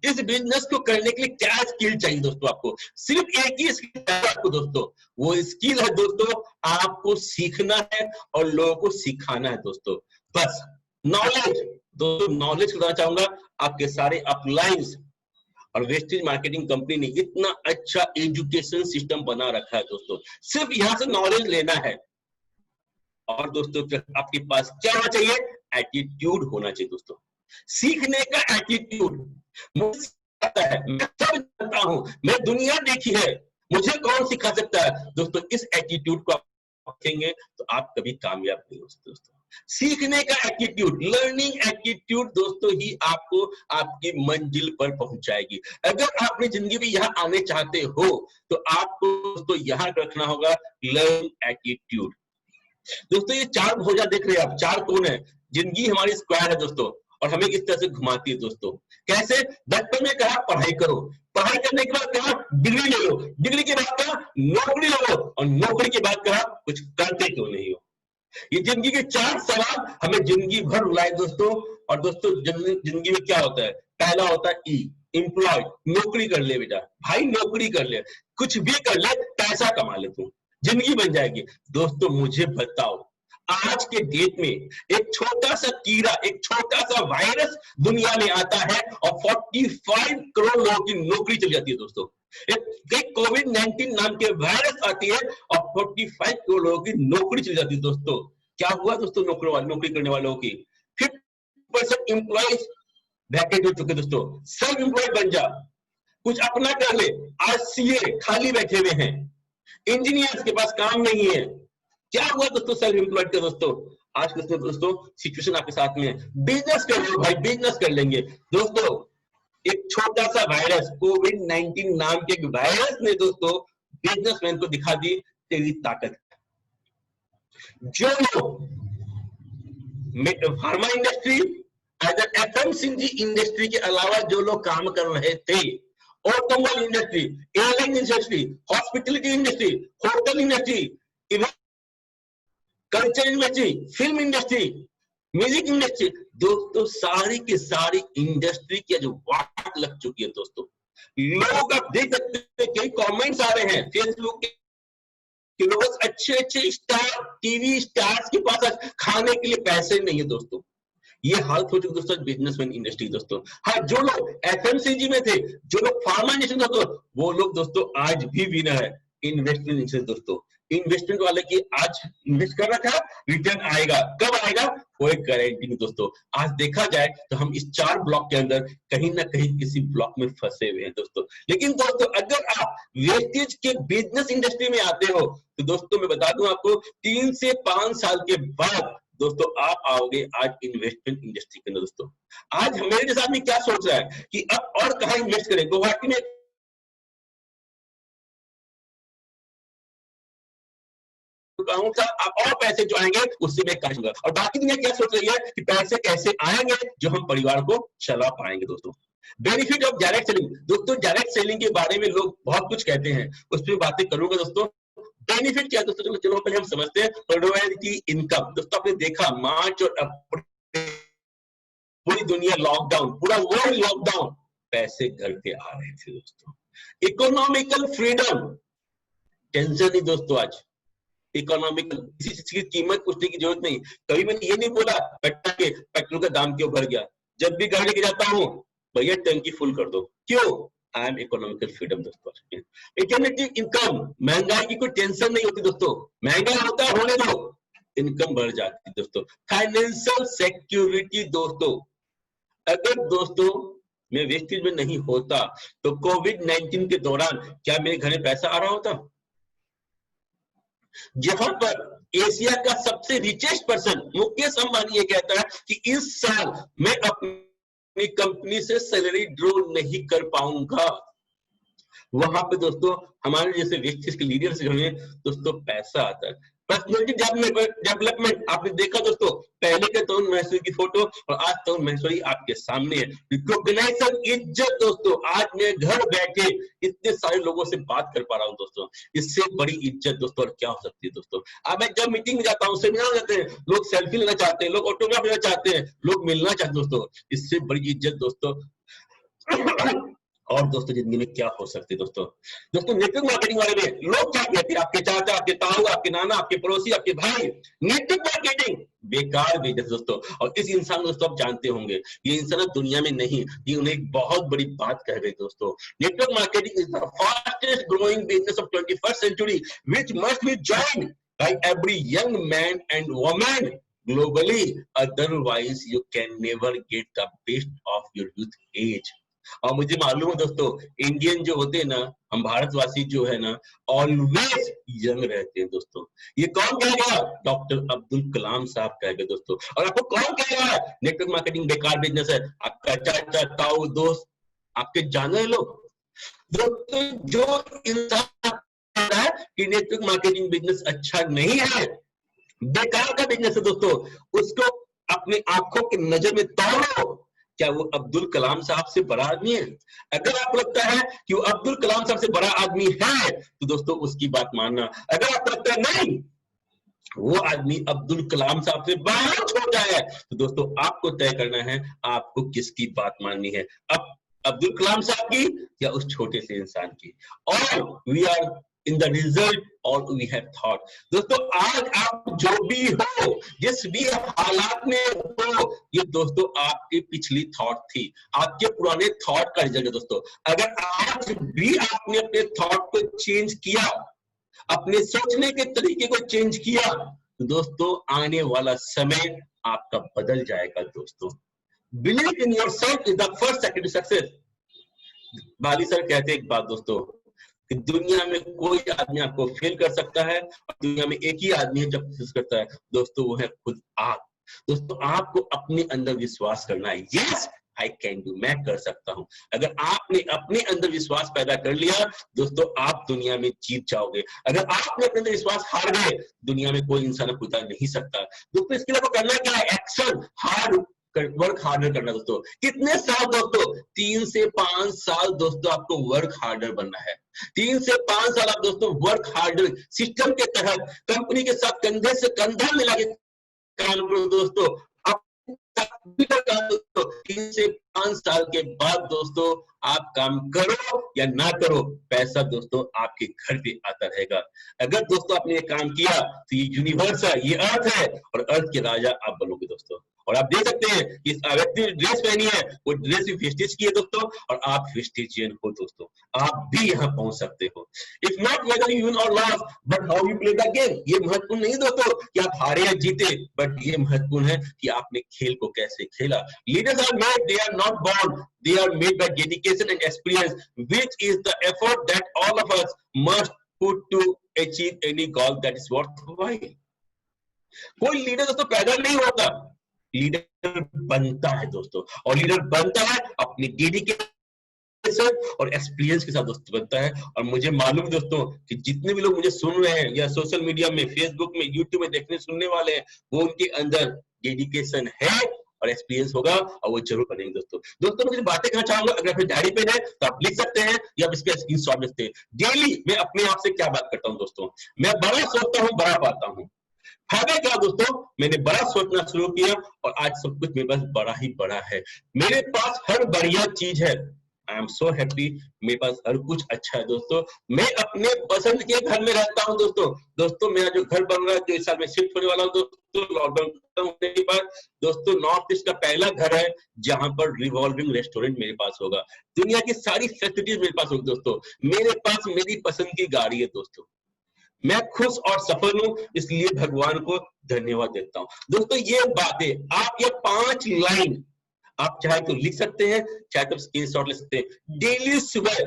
इस बिजनेस को करने के लिए क्या स्किल चाहिए दोस्तों, आपको सिर्फ एक ही स्किल चाहिए आपको दोस्तों, वो स्किल है दोस्तों आपको सीखना है और लोगों को सिखाना है दोस्तों, बस। नॉलेज दोस्तों, नॉलेज बताना चाहूंगा, आपके सारे अपलाइंस और वेस्टेज मार्केटिंग कंपनी ने इतना अच्छा एजुकेशन सिस्टम बना रखा है दोस्तों, सिर्फ यहां से नॉलेज लेना है। और दोस्तों आपके पास क्या होना चाहिए, एटीट्यूड होना चाहिए दोस्तों, सीखने का एटीट्यूड। मुझे आता है, मैं सब जानता हूं, मैं दुनिया देखी है, मुझे कौन सिखा सकता है दोस्तों। इस एटीट्यूड को आप रखेंगे तो आप कभी कामयाब नहीं हो सकते दोस्तों। सीखने का एटीट्यूड, लर्निंग एटीट्यूड दोस्तों ही आपको आपकी मंजिल पर पहुंचाएगी। अगर आप अपनी जिंदगी में यहाँ आने चाहते हो तो आपको दोस्तों यहाँ रखना होगा लर्निंग एटीट्यूड। दोस्तों ये चार भुजा देख रहे हैं आप, चार कोण है, जिंदगी हमारी स्क्वायर है दोस्तों, और हमें इस तरह से घुमाती है दोस्तों। कैसे? बचपन में कहा पढ़ाई करो, पढ़ाई करने के बाद कहा डिग्री ले लो, डिग्री के बाद कहा नौकरी ले लो, और नौकरी के बाद कहा कुछ करते क्यों नहीं हो। ये जिंदगी के चार सवाल हमें जिंदगी भर रुलाए दोस्तों। और दोस्तों जिंदगी में क्या होता है? पहला होता है ई, एम्प्लॉयड, नौकरी कर ले बेटा भाई, नौकरी कर ले, कुछ भी कर ले, पैसा कमा ले, तू जिंदगी बन जाएगी। दोस्तों मुझे बताओ, आज के डेट में एक छोटा सा कीड़ा, एक छोटा सा वायरस दुनिया में आता है और 45 करोड़ लोगों की नौकरी चली जाती है दोस्तों। एक कोविड-19 नाम के वायरस आती है और 45 करोड़ लोगों की नौकरी चली जाती है दोस्तों। क्या हुआ दोस्तों? नौकरी करने वालों की 50% एम्प्लॉइज वैकेंट हो चुके दोस्तों। सेल्फ एम्प्लॉयड बन जा, कुछ अपना कर ले। आज सीए खाली बैठे हुए हैं, इंजीनियर्स के पास काम नहीं है। क्या हुआ दोस्तों सेल्फ एम्प्लॉयड का? दोस्तों आज के दोस्तों सिचुएशन आपके साथ में है, बिजनेस कर लो भाई, बिजनेस कर लेंगे। दोस्तों एक छोटा सा वायरस, कोविड-19 नाम के वायरस ने दोस्तों बिजनेसमैन को दिखा दी तेरी ताकत। जो लोग फार्मा इंडस्ट्री, एफएमसीजी इंडस्ट्री के अलावा जो लोग काम कर रहे थे, automobile industry, airline industry, hospitality industry, hotel industry, culture industry, film industry, music industry, दोस्तों सारी की सारी इंडस्ट्री की जो वाट लग चुकी है दोस्तों। लोग आप देख सकते हैं कई कमेंट्स आ रहे हैं फेसबुक के लोग, अच्छे स्टार, टीवी स्टार्स के पास आज खाने के लिए पैसे नहीं है दोस्तों। ये हालत हो चुकी दोस्तों बिजनेसमैन इंडस्ट्री दोस्तों। हाँ, जो लोग एफएमसीजी में थे, जो लोग फार्मा इंडस्ट्री में दोस्तों, वो लोग दोस्तों आज भी विनर है। इन्वेस्टमेंट इंडस्ट्री दोस्तों, इन्वेस्टमेंट वाले की आज इन्वेस्ट कर रखा, रिटर्न आएगा, कब आएगा कोई गारंटी नहीं दोस्तों। आज देखा जाए तो हम इस चार ब्लॉक के अंदर कहीं ना कहीं किसी ब्लॉक में फंसे हुए हैं दोस्तों। लेकिन दोस्तों अगर आप वेस्टेज के बिजनेस इंडस्ट्री में आते हो तो दोस्तों मैं बता दूं आपको 3 से 5 साल के बाद दोस्तों आप आओगे आज इन्वेस्टमेंट इंडस्ट्री के अंदर। दोस्तों आज मेरे जैसा आदमी क्या सोच रहा है कि अब और कहां इन्वेस्ट करें, गुवाहाटी में आप और पैसे जो आएंगे उससे मैं करूंगा, और बाकी दुनिया क्या सोच रही है कि पैसे कैसे आएंगे जो हम परिवार को चला पाएंगे। दोस्तों बेनिफिट ऑफ डायरेक्ट सेलिंग, दोस्तों डायरेक्ट सेलिंग के बारे में लोग बहुत कुछ कहते हैं, उस पर बातें करूंगा दोस्तों। बेनिफिट क्या दोस्तों, चलो पहले हम समझते हैं प्रोडक्टिविटी इनकम। दोस्तों आपने देखा मार्च और अप्रैल पूरी दुनिया लॉकडाउन, पूरा वर्ल्ड लॉकडाउन, पैसे घर पे आ रहे थे दोस्तों। इकोनॉमिकल फ्रीडम, टेंशन नहीं दोस्तों। आज इकोनॉमिकल, किसी चीज की कीमत पूछने की जरूरत नहीं। कभी मैंने ये नहीं बोला पेट्रोल का दाम क्यों बढ़ गया। जब भी गाड़ी लेके जाता हूँ भैया टंकी फुल कर दो, क्यों? आई एम इकोनॉमिकल फ्रीडम दोस्तों। इकोनॉमिक इनकम, महंगाई की कोई टेंशन नहीं होती दोस्तों, महंगा होता होने दो, इनकम बढ़ जाती है दोस्तों। फाइनेंशियल सिक्योरिटी दोस्तों, अगर दोस्तों मैं वेस्टेज में नहीं होता तो कोविड-19 के दौरान क्या मेरे घर में पैसा आ रहा होता? जहां पर एशिया का सबसे रिचेस्ट पर्सन मुकेश अंबानी ये कहता है कि इस साल मैं अपनी कंपनी से सैलरी ड्रॉ नहीं कर पाऊंगा, वहां पे दोस्तों हमारे जैसे वेस्टेज के लीडर्स जो हैं दोस्तों पैसा आता है। पर्सनालिटी डेवलपमेंट, आपने देखा दोस्तों पहले के तरुण महसूरी की फोटो और आज तरुण महसूरी आपके सामने है। रिकॉग्नाइजेशन, इज्जत दोस्तों, आज मैं घर बैठे इतने सारे लोगों से बात कर पा रहा हूं दोस्तों, इससे बड़ी इज्जत दोस्तों और क्या हो सकती है दोस्तों। अब मैं जब मीटिंग में जाता हूँ, सेमिनार में जाते हैं, लोग सेल्फी लेना चाहते हैं, लोग ऑटोग्राफ लेना चाहते हैं, लोग मिलना चाहते हैं दोस्तों, इससे बड़ी इज्जत दोस्तों और दोस्तों जिंदगी में क्या हो सकती है दोस्तों। नेटवर्क मार्केटिंग बारे में लोग क्या कहते हैं, आपके चाचा, आपके ताऊ, आपके नाना, आपके पड़ोसी, आपके भाई, नेटवर्क मार्केटिंग बेकार बिजनेस दोस्तों। और इस इंसान को दोस्तों आप जानते होंगे, ये इंसान दुनिया में नहीं, ये उन्हें एक बहुत बड़ी बात कह रहे दोस्तों। Network marketing is the fastest growing business of 21st century which must be joined by every young man and woman globally, otherwise you can never get the best of your youth age। और मुझे मालूम है दोस्तों, Indian जो होते हैं ना, हम भारतवासी जो है ना, ऑलवेज यंग रहते हैं दोस्तों। ये कौन कहेगा? डॉक्टर अब्दुल कलाम साहब कहेगा दोस्तों। और आपको कौन कहेगा नेटवर्क मार्केटिंग बेकार बिजनेस है? आपका चाचा, ताऊ, दोस्त, आपके जाने लोग। दोस्तों जो इंसान कह रहा है कि नेटवर्क मार्केटिंग बिजनेस अच्छा नहीं है, बेकार का बिजनेस है दोस्तों, उसको अपनी आंखों की नजर में तोड़ो। क्या वो अब्दुल कलाम साहब से बड़ा आदमी है? अगर आपको लगता है कि वो अब्दुल कलाम साहब से बड़ा आदमी है तो दोस्तों उसकी बात मानना। अगर आपको लगता है नहीं, वो आदमी अब्दुल कलाम साहब से बहुत छोटा है, तो दोस्तों आपको तय करना है आपको किसकी बात माननी है, अब अब्दुल कलाम साहब की या उस छोटे से इंसान की। और we are in the result और वी हैव थॉट। दोस्तों आज आप जो भी हो, जिस भी हालात में हो, ये दोस्तों आपकी पिछली थॉट थी, आपके पुराने थॉट का रिजल्ट है दोस्तों। अगर आज भी आपने अपने थॉट को चेंज किया, अपने सोचने के तरीके को चेंज किया, तो दोस्तों आने वाला समय आपका बदल जाएगा दोस्तों। Believe in yourself is the first second to success. Bali sir कहते हैं एक बात दोस्तों, कि दुनिया में कोई आदमी आपको फेल कर सकता है और दुनिया में एक ही आदमी है जब सक्सेस करता है, दोस्तों वो है खुद आप। दोस्तों आपको अपने अंदर विश्वास करना है। यस आई कैन डू, मैं कर सकता हूं। अगर आपने अपने अंदर विश्वास पैदा कर लिया दोस्तों, आप दुनिया में जीत जाओगे। अगर आपने अपने अंदर विश्वास हार गए, दुनिया में कोई इंसान आपको उतार नहीं सकता। दोस्तों इसके लिए आपको करना क्या है? एक्शन, हार्ड वर्क हार्डर करना दोस्तों। कितने साल दोस्तों? 3 से 5 साल दोस्तों आपको वर्क हार्डर बनना है। 3 से 5 साल आप दोस्तों वर्क हार्डर सिस्टम के तहत कंपनी के साथ कंधे से कंधा मिला के काम करो दोस्तों। आप 3 से 5 साल के बाद दोस्तों आप काम करो या ना करो, पैसा दोस्तों आपके घर पे आता रहेगा। अगर दोस्तों आपने ये काम किया तो ये यूनिवर्स है, ये अर्थ है, और अर्थ के राजा आप बनोगे दोस्तों। और आप देख सकते हैं कि इस व्यक्ति ने ड्रेस पहनी है, वो ड्रेस भी वेस्टेज की है दोस्तों, और आप वेस्टेजियन हो दोस्तों, आप भी यहाँ पहुंच सकते हो। It's not whether you win or loss but how you play the game. ये महत्वपूर्ण नहीं दोस्तों कि आप हारे या जीते, बट ये महत्वपूर्ण है कि आपने खेल को कैसे खेला। Leaders are made, they are not born, they are made by dedication and experience, which is the effort that all of us must put to achieve any goal that is worthwhile. कोई leader दोस्तों पैदा नहीं होता, leader बनता है दोस्तों, और leader बनता है अपनी डेडिकेशन और एक्सपीरियंस के साथ दोस्तों बनता है। और मुझे मालूम दोस्तों कि जितने भी लोग मुझे सुन रहे हैं या सोशल मीडिया में, फेसबुक में, यूट्यूब में देखने सुनने वाले हैं, वो उनके अंदर डेडिकेशन है और एक्सपीरियंस होगा, और वो जरूर बनेंगे दोस्तों। दोस्तों मैं कुछ बातें कहना चाहूंगा, अगर आपके डायरी पेन है तो आप लिख सकते हैं या आप इस पे स्क्रीनशॉट लिखते हैं। डेली मैं अपने आप से क्या बात करता हूं दोस्तों? मैं बड़ा सोचता हूं, बड़ा पाता हूं। फायदा क्या दोस्तों? मैंने बड़ा सोचना शुरू किया और आज सब कुछ मेरे पास बड़ा ही बड़ा है। मेरे पास हर बढ़िया चीज है। आई एम सो हैप्पी, मेरे पास हर कुछ अच्छा है दोस्तों। मैं अपने पसंद के घर में रहता हूं दोस्तों। दोस्तों मेरा जो घर बन रहा है, जो इस साल में शिफ्ट होने वाला हूं दोस्तों, लॉकडाउन खत्म होने के बाद दोस्तों, नॉर्थ ईस्ट का पहला घर है जहां पर रिवॉल्विंग रेस्टोरेंट मेरे पास होगा। दुनिया की सारी फैसिलिटीज मेरे पास होगी दोस्तों। मेरे पास मेरी पसंद की गाड़ी है दोस्तों। मैं खुश और सफल हूं, इसलिए भगवान को धन्यवाद देता हूं दोस्तों। ये बातें आप, ये 5 लाइन आप चाहे तो लिख सकते हैं, चाहे तो स्क्रीनशॉट ले सकते हैं। डेली सुबह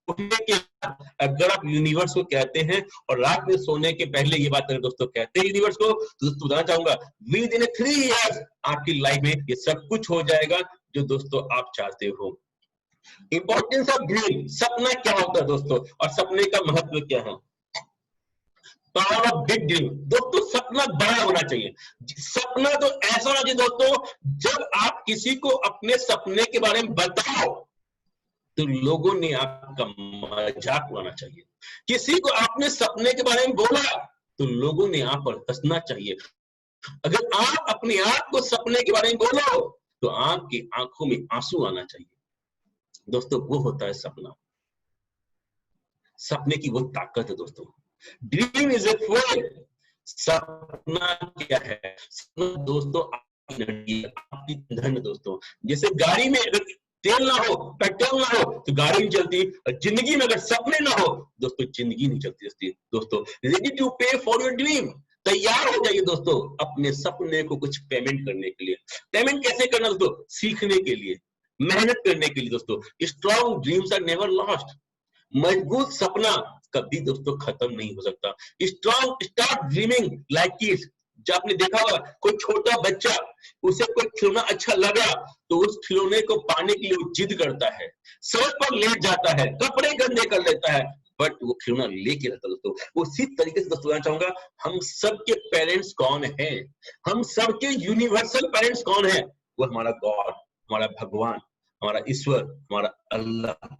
उठने के बाद अगर आप यूनिवर्स को कहते हैं और रात में सोने के पहले ये बात अगर दोस्तों कहते हैं यूनिवर्स को, तो दोस्तों बताना चाहूंगा विद इन 3 इयर्स आपकी लाइफ में ये सब कुछ हो जाएगा जो दोस्तों आप चाहते हो। इंपॉर्टेंस ऑफ ड्रीम, सपना क्या होता है दोस्तों, और सपने का महत्व क्या है? पावर ऑफ बिग ड्रीम दोस्तों, सपना बड़ा होना चाहिए। सपना तो ऐसा होना चाहिए दोस्तों, जब आप किसी को अपने सपने के बारे में बताओ तो लोगों ने आपका मजाक उड़ाना चाहिए। किसी को आपने सपने के बारे में बोला तो लोगों ने आप पर हंसना चाहिए। अगर आप अपने आप को सपने के बारे में बोलो तो आपकी आंखों में आंसू आना चाहिए दोस्तों। वो होता है सपना, सपने की वो ताकत है दोस्तों। Dream is a fuel. सपना क्या है? सपना दोस्तों आपकी एनर्जी, आपकी ईंधन है दोस्तों। जैसे गाड़ी में अगर तेल ना हो, पेट्रोल ना हो तो गाड़ी नहीं चलती, और जिंदगी में अगर सपने ना हो दोस्तों, जिंदगी नहीं चलती दोस्तों। रेडी टू पे फॉर योर ड्रीम, तैयार हो जाइए दोस्तों अपने सपने को कुछ पेमेंट करने के लिए। पेमेंट कैसे करना दोस्तों? सीखने के लिए। मेहनत करने के लिए दोस्तों। Strong dreams are never lost. मजबूत सपना कभी दोस्तों खत्म नहीं हो सकता। Strong start dreaming like kids. जब आपने देखा होगा कोई छोटा बच्चा, उसे कोई खिलौना अच्छा लगा तो उस खिलौने को पाने के लिए वो जिद करता है, सड़क पर लेट जाता है, कपड़े गंदे कर लेता है, बट वो खिलौना लेके रहता है दोस्तों। उसी तरीके से दोस्तों चाहूंगा, हम सबके पेरेंट्स कौन है, हम सबके यूनिवर्सल पेरेंट्स कौन है? वो हमारा गॉड, हमारा भगवान, हमारा ईश्वर, हमारा अल्लाह।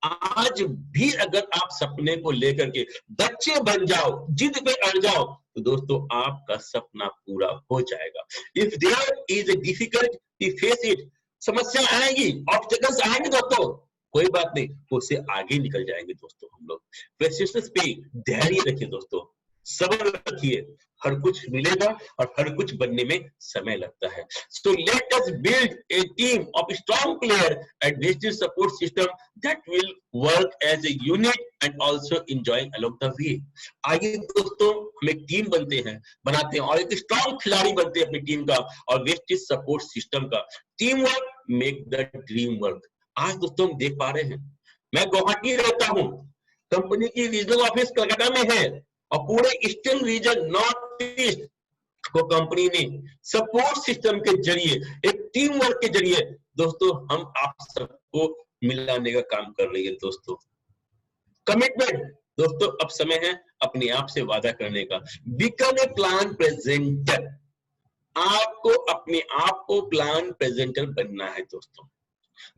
आज भी अगर आप सपने को लेकर के बच्चे बन जाओ, जिद पे अड़ जाओ, तो दोस्तों आपका सपना पूरा हो जाएगा। If there is a difficulty face it, समस्या आएगी, ऑब्स्टेकल्स आएंगे दोस्तों, कोई बात नहीं, उससे आगे निकल जाएंगे दोस्तों हम लोग। पेशेंस पे धैर्य रखिए दोस्तों, सब्र रखिए, हर कुछ मिलेगा और हर कुछ बनने में समय लगता है। So let us build a team of strong player and vested support system that will work as a unit and also enjoy along the way. आइए दोस्तों हम एक टीम बनाते हैं और एक स्ट्रॉन्ग खिलाड़ी बनते हैं अपनी टीम का और वेस्टेज सपोर्ट सिस्टम का। Team work make the dream work. आज दोस्तों हम देख पा रहे हैं, मैं गुवाहाटी रहता हूँ, कंपनी की रीजनल ऑफिस कलकत्ता में है और पूरे ईस्टर्न रीजन नॉर्थ ईस्ट को कंपनी ने सपोर्ट सिस्टम के जरिए, एक टीम वर्क के जरिए दोस्तों हम आप सबको मिलाने का काम कर रही है दोस्तों। कमिटमेंट दोस्तों, अब समय है अपने आप से वादा करने का। Become a plan presenter. आपको अपने आप को प्लान प्रेजेंटर बनना है दोस्तों।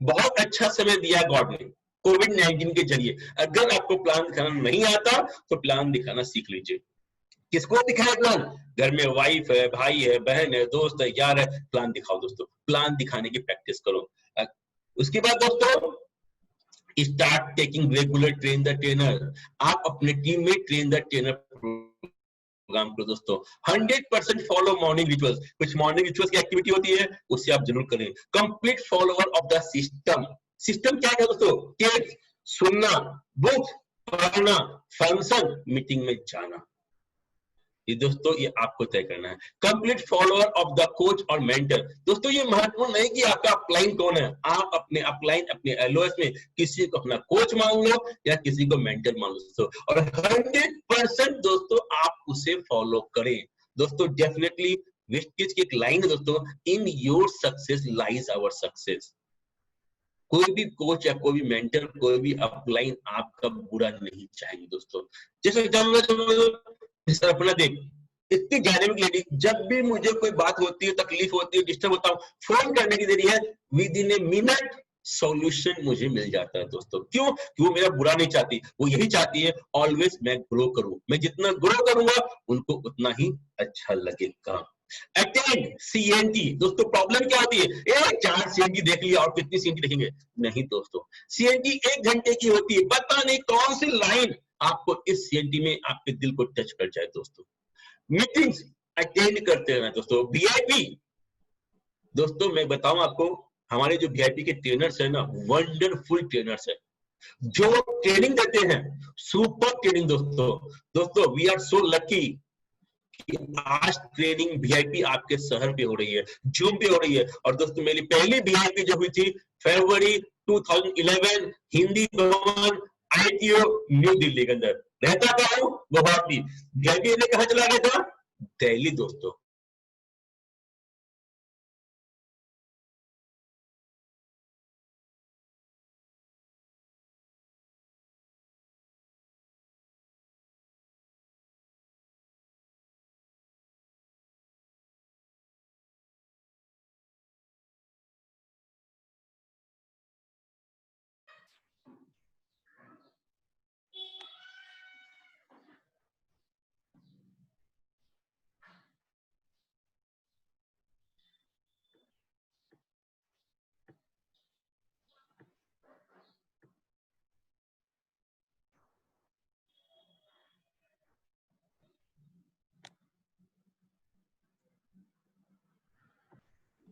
बहुत अच्छा समय दिया गॉड ने कोविड-19 के जरिए। अगर आपको प्लान दिखाना नहीं आता तो प्लान दिखाना सीख लीजिए। किसको दिखाए प्लान? घर में वाइफ है, भाई है, बहन है, दोस्त है, यार है, प्लान दिखाओ दोस्तों। प्लान दिखाने की प्रैक्टिस करो। उसके बाद दोस्तों start taking regular train the trainer. आप अपने टीम में ट्रेन द ट्रेनर प्रोग्राम करो दोस्तों। 100% फॉलो मॉर्निंग रिचुअल्स। कुछ मॉर्निंग रिचुअल्स की एक्टिविटी होती है, उससे आप जरूर करें। Complete follower of the system. System क्या है दोस्तों? टेक्स्ट, सुनना, बुक पढ़ना, फंक्शन, मीटिंग में जाना। ये दोस्तों ये आपको तय करना है। Complete follower of the coach और मेंटर। दोस्तों ये महत्वपूर्ण नहीं कि आपका अपलाइन कौन है, आप अपने अपलाइन अपने एलओएस में किसी को अपना कोच मान लो या किसी को मेंटर मान लो दोस्तों, और 100% दोस्तों आप उसे फॉलो करें दोस्तों। डेफिनेटली वेस्टेज की एक लाइन है दोस्तों, in your success lies our success. कोई भी कोच या कोई भी मेंटर, कोई भी अपलाइन आपका बुरा नहीं चाहेंगे दोस्तों। जैसे सर अपना देख, इतनी डायनेमिक लेडी, जब भी मुझे कोई बात होती है, तकलीफ होती है, डिस्टर्ब होता हूँ, फोन करने की देरी है, with in a minute solution मुझे मिल जाता है दोस्तों। क्यों? कि वो मेरा बुरा नहीं चाहती, वो यही चाहती है ऑलवेज मैं ग्रो करूं। मैं जितना ग्रो करूंगा उनको उतना ही अच्छा लगेगा। Attend CNT. दोस्तों प्रॉब्लम क्या होती है? 4 सीएनटी देख लिया और कितनी सीएनटी देखेंगे? नहीं दोस्तों, सीएनटी 1 घंटे की होती है। पता नहीं कौन सी लाइन आपको इस सीएनटी में आपके दिल को टच कर जाए दोस्तों। मीटिंग्स अटेंड करते रहना दोस्तों। वीआईपी दोस्तों मैं बताऊं आपको, हमारे जो वीआईपी के ट्रेनर्स है ना, वंडरफुल ट्रेनर्स है, जो ट्रेनिंग देते हैं, सुपर ट्रेनिंग दोस्तों। दोस्तों वी आर सो लकी कि आज ट्रेनिंग वीआईपी आपके शहर पे हो रही है, जूम पे हो रही है। और दोस्तों मेरी पहली वीआईपी जो हुई थी फरवरी 2011, हिंदी भवन आईटीओ न्यू दिल्ली के अंदर। रहता था हूँ गुवाहाटी, वीआईपी ने कहा चला गया था? दिल्ली दोस्तों।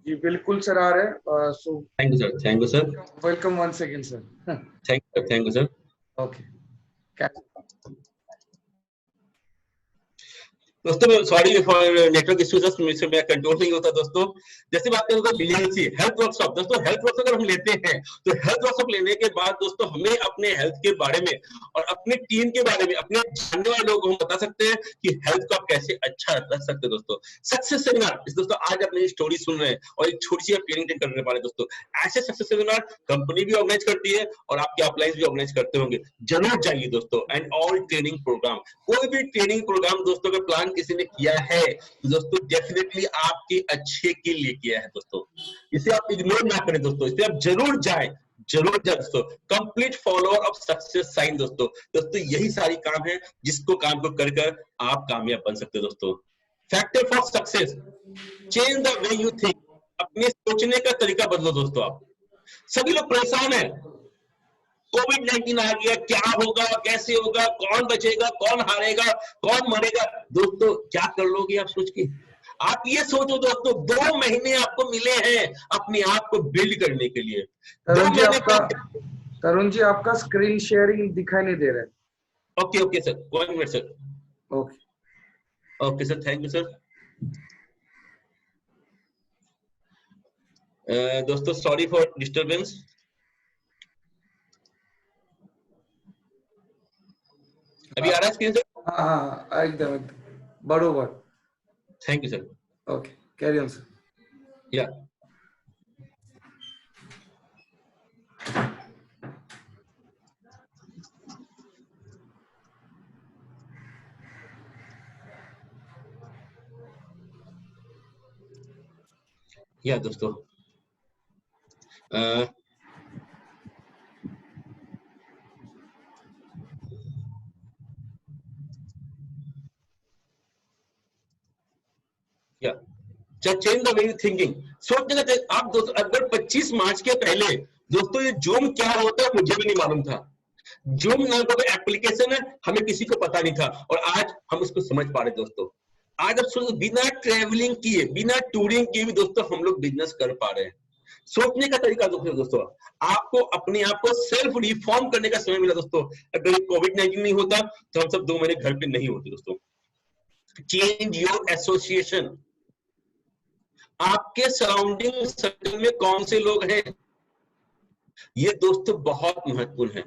जी बिल्कुल सर, आ रहे हैं। So thank you sir, thank you sir, welcome once again sir. Thank you sir. Okay. दोस्तों सॉरी फॉर नेटवर्क इश्यूज, मुझसे मैं कंट्रोल नहीं होता दोस्तों। जैसे बात करें तो BLC हेल्थ वर्कशॉप, दोस्तों हेल्थ वर्कशॉप अगर हम लेते हैं तो हेल्थ वर्कशॉप लेने के बाद दोस्तों हमें अपने हेल्थ के बारे में और अपनी टीम के बारे में, अपने जानने वाले लोगों को हम बता सकते हैं कि हेल्थ को आप कैसे अच्छा रख सकते हैं दोस्तों। सक्सेस सेमिनार, दोस्तों आज अपनी स्टोरी सुन रहे हैं और एक छोटी सी ट्रेनिंग करने वाले दोस्तों, ऐसे सक्सेस सेमिनार कंपनी भी ऑर्गेनाइज करती है और आपके अपलाइंस भी ऑर्गेनाइज करते होंगे, जरूर जाइए दोस्तों। एंड ऑल ट्रेनिंग प्रोग्राम, कोई भी ट्रेनिंग प्रोग्राम दोस्तों का प्लान किसी ने किया है तो दोस्तों डेफिनेटली आपके अच्छे के लिए किया है दोस्तों, इसे आप इग्नोर ना करें दोस्तों, इसे आप जरूर जाएं, जरूर जाए दोस्तों। Complete follower of success sign दोस्तों, दोस्तों यही सारी काम है जिसको काम को कर कर आप कामयाब बन सकते हैं दोस्तों। Factor for success, change the way you think, अपने सोचने का तरीका बदलो दोस्तों। आप सभी लोग परेशान हैं, कोविड-19 आ गया, क्या होगा, कैसे होगा, कौन बचेगा, कौन हारेगा, कौन मरेगा, दोस्तों क्या कर लोगे आप सोच के? आप ये सोचो दोस्तों, 2 महीने आपको मिले हैं अपने आप को बिल्ड करने के लिए। 2 महीने तरुण जी आपका स्क्रीन शेयरिंग दिखाई नहीं दे रहा है। Okay sir, 1 minute sir. Okay sir, thank you sir. दोस्तों सॉरी फॉर डिस्टर्बेंस। अभी आ रहा है स्क्रीन सर? हाँ एकदम बरोबर। Thank you sir. Okay, carry on sir. या दोस्तों change the way you thinking, सोचने का आप दोस्तों, अगर 25 मार्च के पहले दोस्तों ये जूम क्या होता है मुझे भी नहीं मालूम था। जूम नाम का कोई एप्लीकेशन है, हमें किसी को पता नहीं था और आज हम उसको समझ पा रहे दोस्तों। आज आप बिना ट्रेवलिंग किए, बिना टूरिंग किए भी दोस्तों हम लोग बिजनेस कर पा रहे हैं। सोचने का तरीका दोस्तों, आपको अपने आप को सेल्फ रिफॉर्म करने का समय मिला दोस्तों। अगर कोविड-19 नहीं होता तो हम सब 2 महीने घर पे नहीं होते दोस्तों। चेंज योर एसोसिएशन, आपके सराउंडिंग सर्कल में कौन से लोग हैं, ये दोस्तों बहुत महत्वपूर्ण है।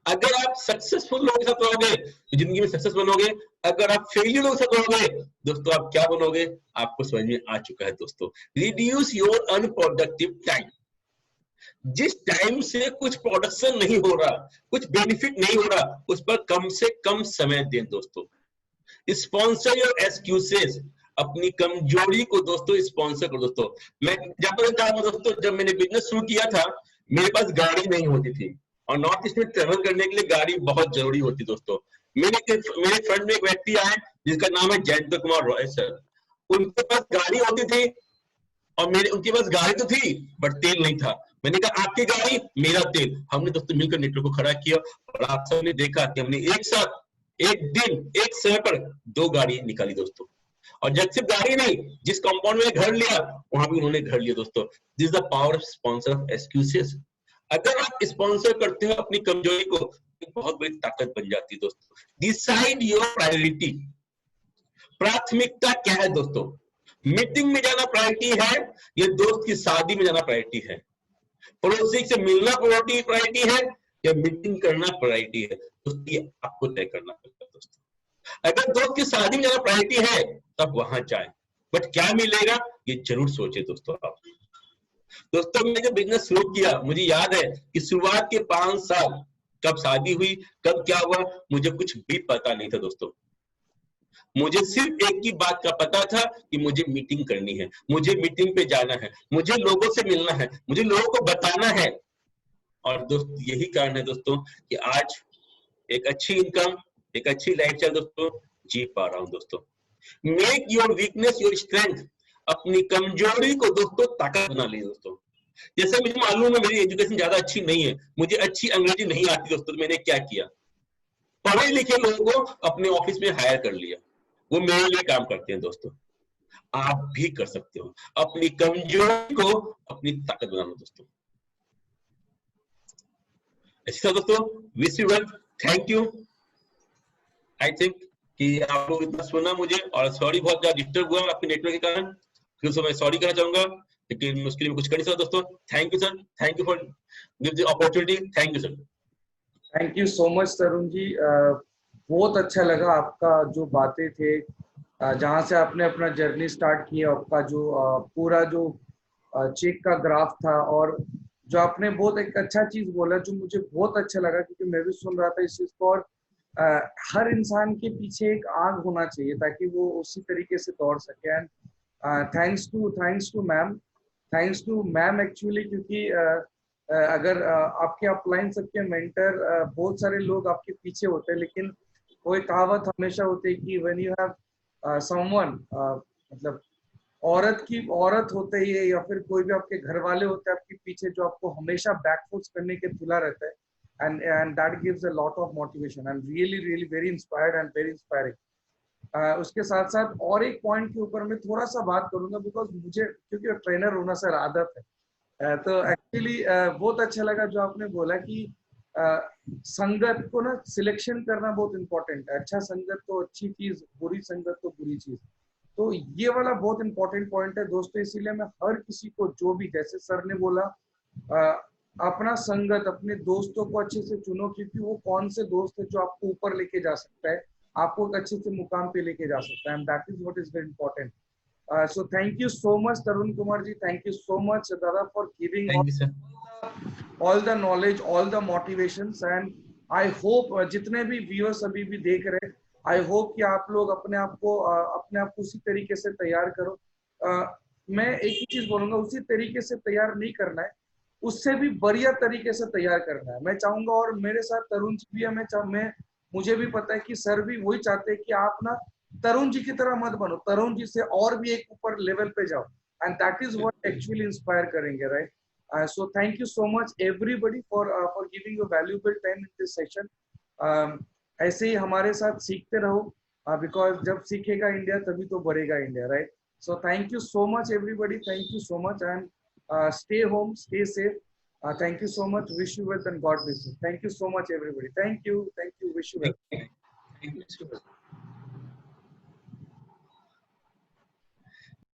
अगर आप सक्सेसफुल लोगों के साथ रहोगे तो जिंदगी में सक्सेस बनोगे, अगर आप फेलियर लोगों के साथ रहोगे दोस्तों आप क्या बनोगे, आपको समझ में आ चुका है दोस्तों। रिड्यूस योर अनप्रोडक्टिव टाइम, जिस टाइम से कुछ प्रोडक्शन नहीं हो रहा, कुछ बेनिफिट नहीं हो रहा, उस पर कम से कम समय दें दोस्तों। स्पॉन्सर योर एक्सक्यूजेस, अपनी कमजोरी को दोस्तों स्पॉन्सर करो दोस्तों। मैं जब दोस्तों, जब मैंने बिजनेस शुरू किया था मेरे पास गाड़ी नहीं होती थी और नॉर्थ ईस्ट में ट्रेवल करने के लिए गाड़ी बहुत जरूरी होती दोस्तों। मेरे फ्रेंड में एक व्यक्ति आए जिसका नाम है जयंत कुमार रॉय सर, उनके पास गाड़ी होती थी और उनके पास गाड़ी तो थी बट तेल नहीं था। मैंने कहा आपकी गाड़ी मेरा तेल, हमने दोस्तों मिलकर नेटवर्क को खड़ा किया और आप सबने देखा कि हमने एक साथ एक दिन एक समय पर 2 गाड़ी निकाली दोस्तों। और जब सिर्फ गाड़ी नहीं, जिस कंपाउंड में घर लिया वहां भी उन्होंने घर लिया दोस्तों। This is the power of sponsor of excuses. अगर आप स्पॉन्सर करते हो अपनी कमजोरी को, बहुत बड़ी ताकत बन जाती है दोस्तों। डिसाइड योर प्रायोरिटी, प्राथमिकता क्या है दोस्तों? मीटिंग में जाना प्रायोरिटी है या दोस्त की शादी में जाना प्रायोरिटी है? पड़ोसी से मिलना प्रायोरिटी है या मीटिंग करना प्रायोरिटी है दोस्तों? ये आपको तय करना पड़ेगा दोस्तों। अगर दोस्त की शादी में जाना प्रायोरिटी है तब वहां जाए, बट क्या मिलेगा ये जरूर सोचे दोस्तों आप। दोस्तों मैंने जब बिजनेस शुरू किया मुझे याद है कि शुरुआत के 5 साल, कब शादी हुई कब क्या हुआ मुझे कुछ भी पता नहीं था दोस्तों। मुझे सिर्फ एक ही बात का पता था कि मुझे मीटिंग करनी है, मुझे मीटिंग पे जाना है, मुझे लोगों से मिलना है, मुझे लोगों को बताना है। और दोस्त यही कारण है दोस्तों कि आज एक अच्छी इनकम, एक अच्छी लाइफस्टाइल दोस्तों जी पा रहा हूं दोस्तों। Make your weakness your strength, अपनी कमजोरी को दोस्तों ताकत बना ली दोस्तों। जैसे मुझे मालूम है मेरी एजुकेशन ज्यादा अच्छी नहीं है, मुझे अच्छी अंग्रेजी नहीं आती दोस्तों, तो मैंने क्या किया, पढ़े लिखे लोगों को अपने ऑफिस में हायर कर लिया, वो मेरे लिए काम करते हैं दोस्तों। आप भी कर सकते हो, अपनी कमजोरी को अपनी ताकत बनाना दोस्तों। अच्छा दोस्तों, wish you well, thank you. I think कि आप लोग इतना सुना मुझे, और सॉरी बहुत ज्यादा डिस्टर्ब हुआ आपके नेटवर्क के कारण, फिर से मैं सॉरी कहना चाहूंगा, लेकिन उसके लिए कुछ कर नहीं सकता दोस्तों। Thank you sir, thank you for give the opportunity, thank you sir. Thank you so much Tarun ji. बहुत अच्छा लगा आपका जो बातें थे, जहाँ से आपने अपना जर्नी स्टार्ट किया, आपका जो पूरा जो चेक का ग्राफ था, और जो आपने बहुत एक अच्छा चीज बोला जो मुझे बहुत अच्छा लगा, क्योंकि मैं भी सुन रहा था इस चीज को। और हर इंसान के पीछे एक आग होना चाहिए ताकि वो उसी तरीके से दौड़ सके। And thanks to ma'am, thanks to ma'am actually, क्योंकि अगर आपके अपलाइन सबके मेंटर, बहुत सारे लोग आपके पीछे होते हैं, लेकिन वो एक कहावत हमेशा होती है कि व्हेन यू हैव समवन, मतलब औरत होते ही है या फिर कोई भी आपके घर वाले होते हैं आपके पीछे, जो आपको हमेशा बैकफुट्स करने के तुला रहता है, and that gives a lot of motivation. I am really really very inspired and very inspiring. उसके साथ साथ और एक पॉइंट के ऊपर मैं थोड़ा सा बात करूंगा, बिकॉज मुझे क्योंकि ट्रेनर होना सर आदत है। तो एक्चुअली बहुत अच्छा लगा जो आपने बोला कि संगत को ना सिलेक्शन करना बहुत इंपॉर्टेंट है। अच्छा संगत तो अच्छी चीज, बुरी संगत तो बुरी चीज। तो ये वाला बहुत इंपॉर्टेंट पॉइंट है दोस्तों, इसीलिए मैं हर किसी को, जो भी जैसे सर ने बोला, अपना संगत, अपने दोस्तों को अच्छे से चुनो, क्योंकि वो कौन से दोस्त है जो आपको ऊपर लेके जा सकता है, आपको एक अच्छे से मुकाम पे लेके जा सकता है, and that is what is very important. So thank you so much Tarun Kumar ji, thank you so much Dada for giving thank you sir. all the knowledge, all the motivations, and I hope जितने भी viewers अभी भी देख रहे हैं, I hope कि आप लोग अपने आप को उसी तरीके से तैयार करो। मैं एक ही चीज बोलूंगा, उसी तरीके से तैयार नहीं करना है, उससे भी बढ़िया तरीके से तैयार करना है। मैं चाहूंगा, और मेरे साथ तरुण जी भी है, मैं मुझे भी पता है कि सर भी वही चाहते हैं कि आप ना तरुण जी की तरह मत बनो, तरुण जी से और भी एक ऊपर लेवल पे जाओ, and that is what actually inspire करेंगे, right? So thank you so much everybody for giving your valuable time in this session. ऐसे ही हमारे साथ सीखते रहो, because जब सीखेगा इंडिया तभी तो बढ़ेगा India, right? So thank you so much everybody, thank you so much, and stay home, stay safe. Thank you so much, wish you well and God bless you. Thank you so much everybody, thank you, wish you well. Thank you.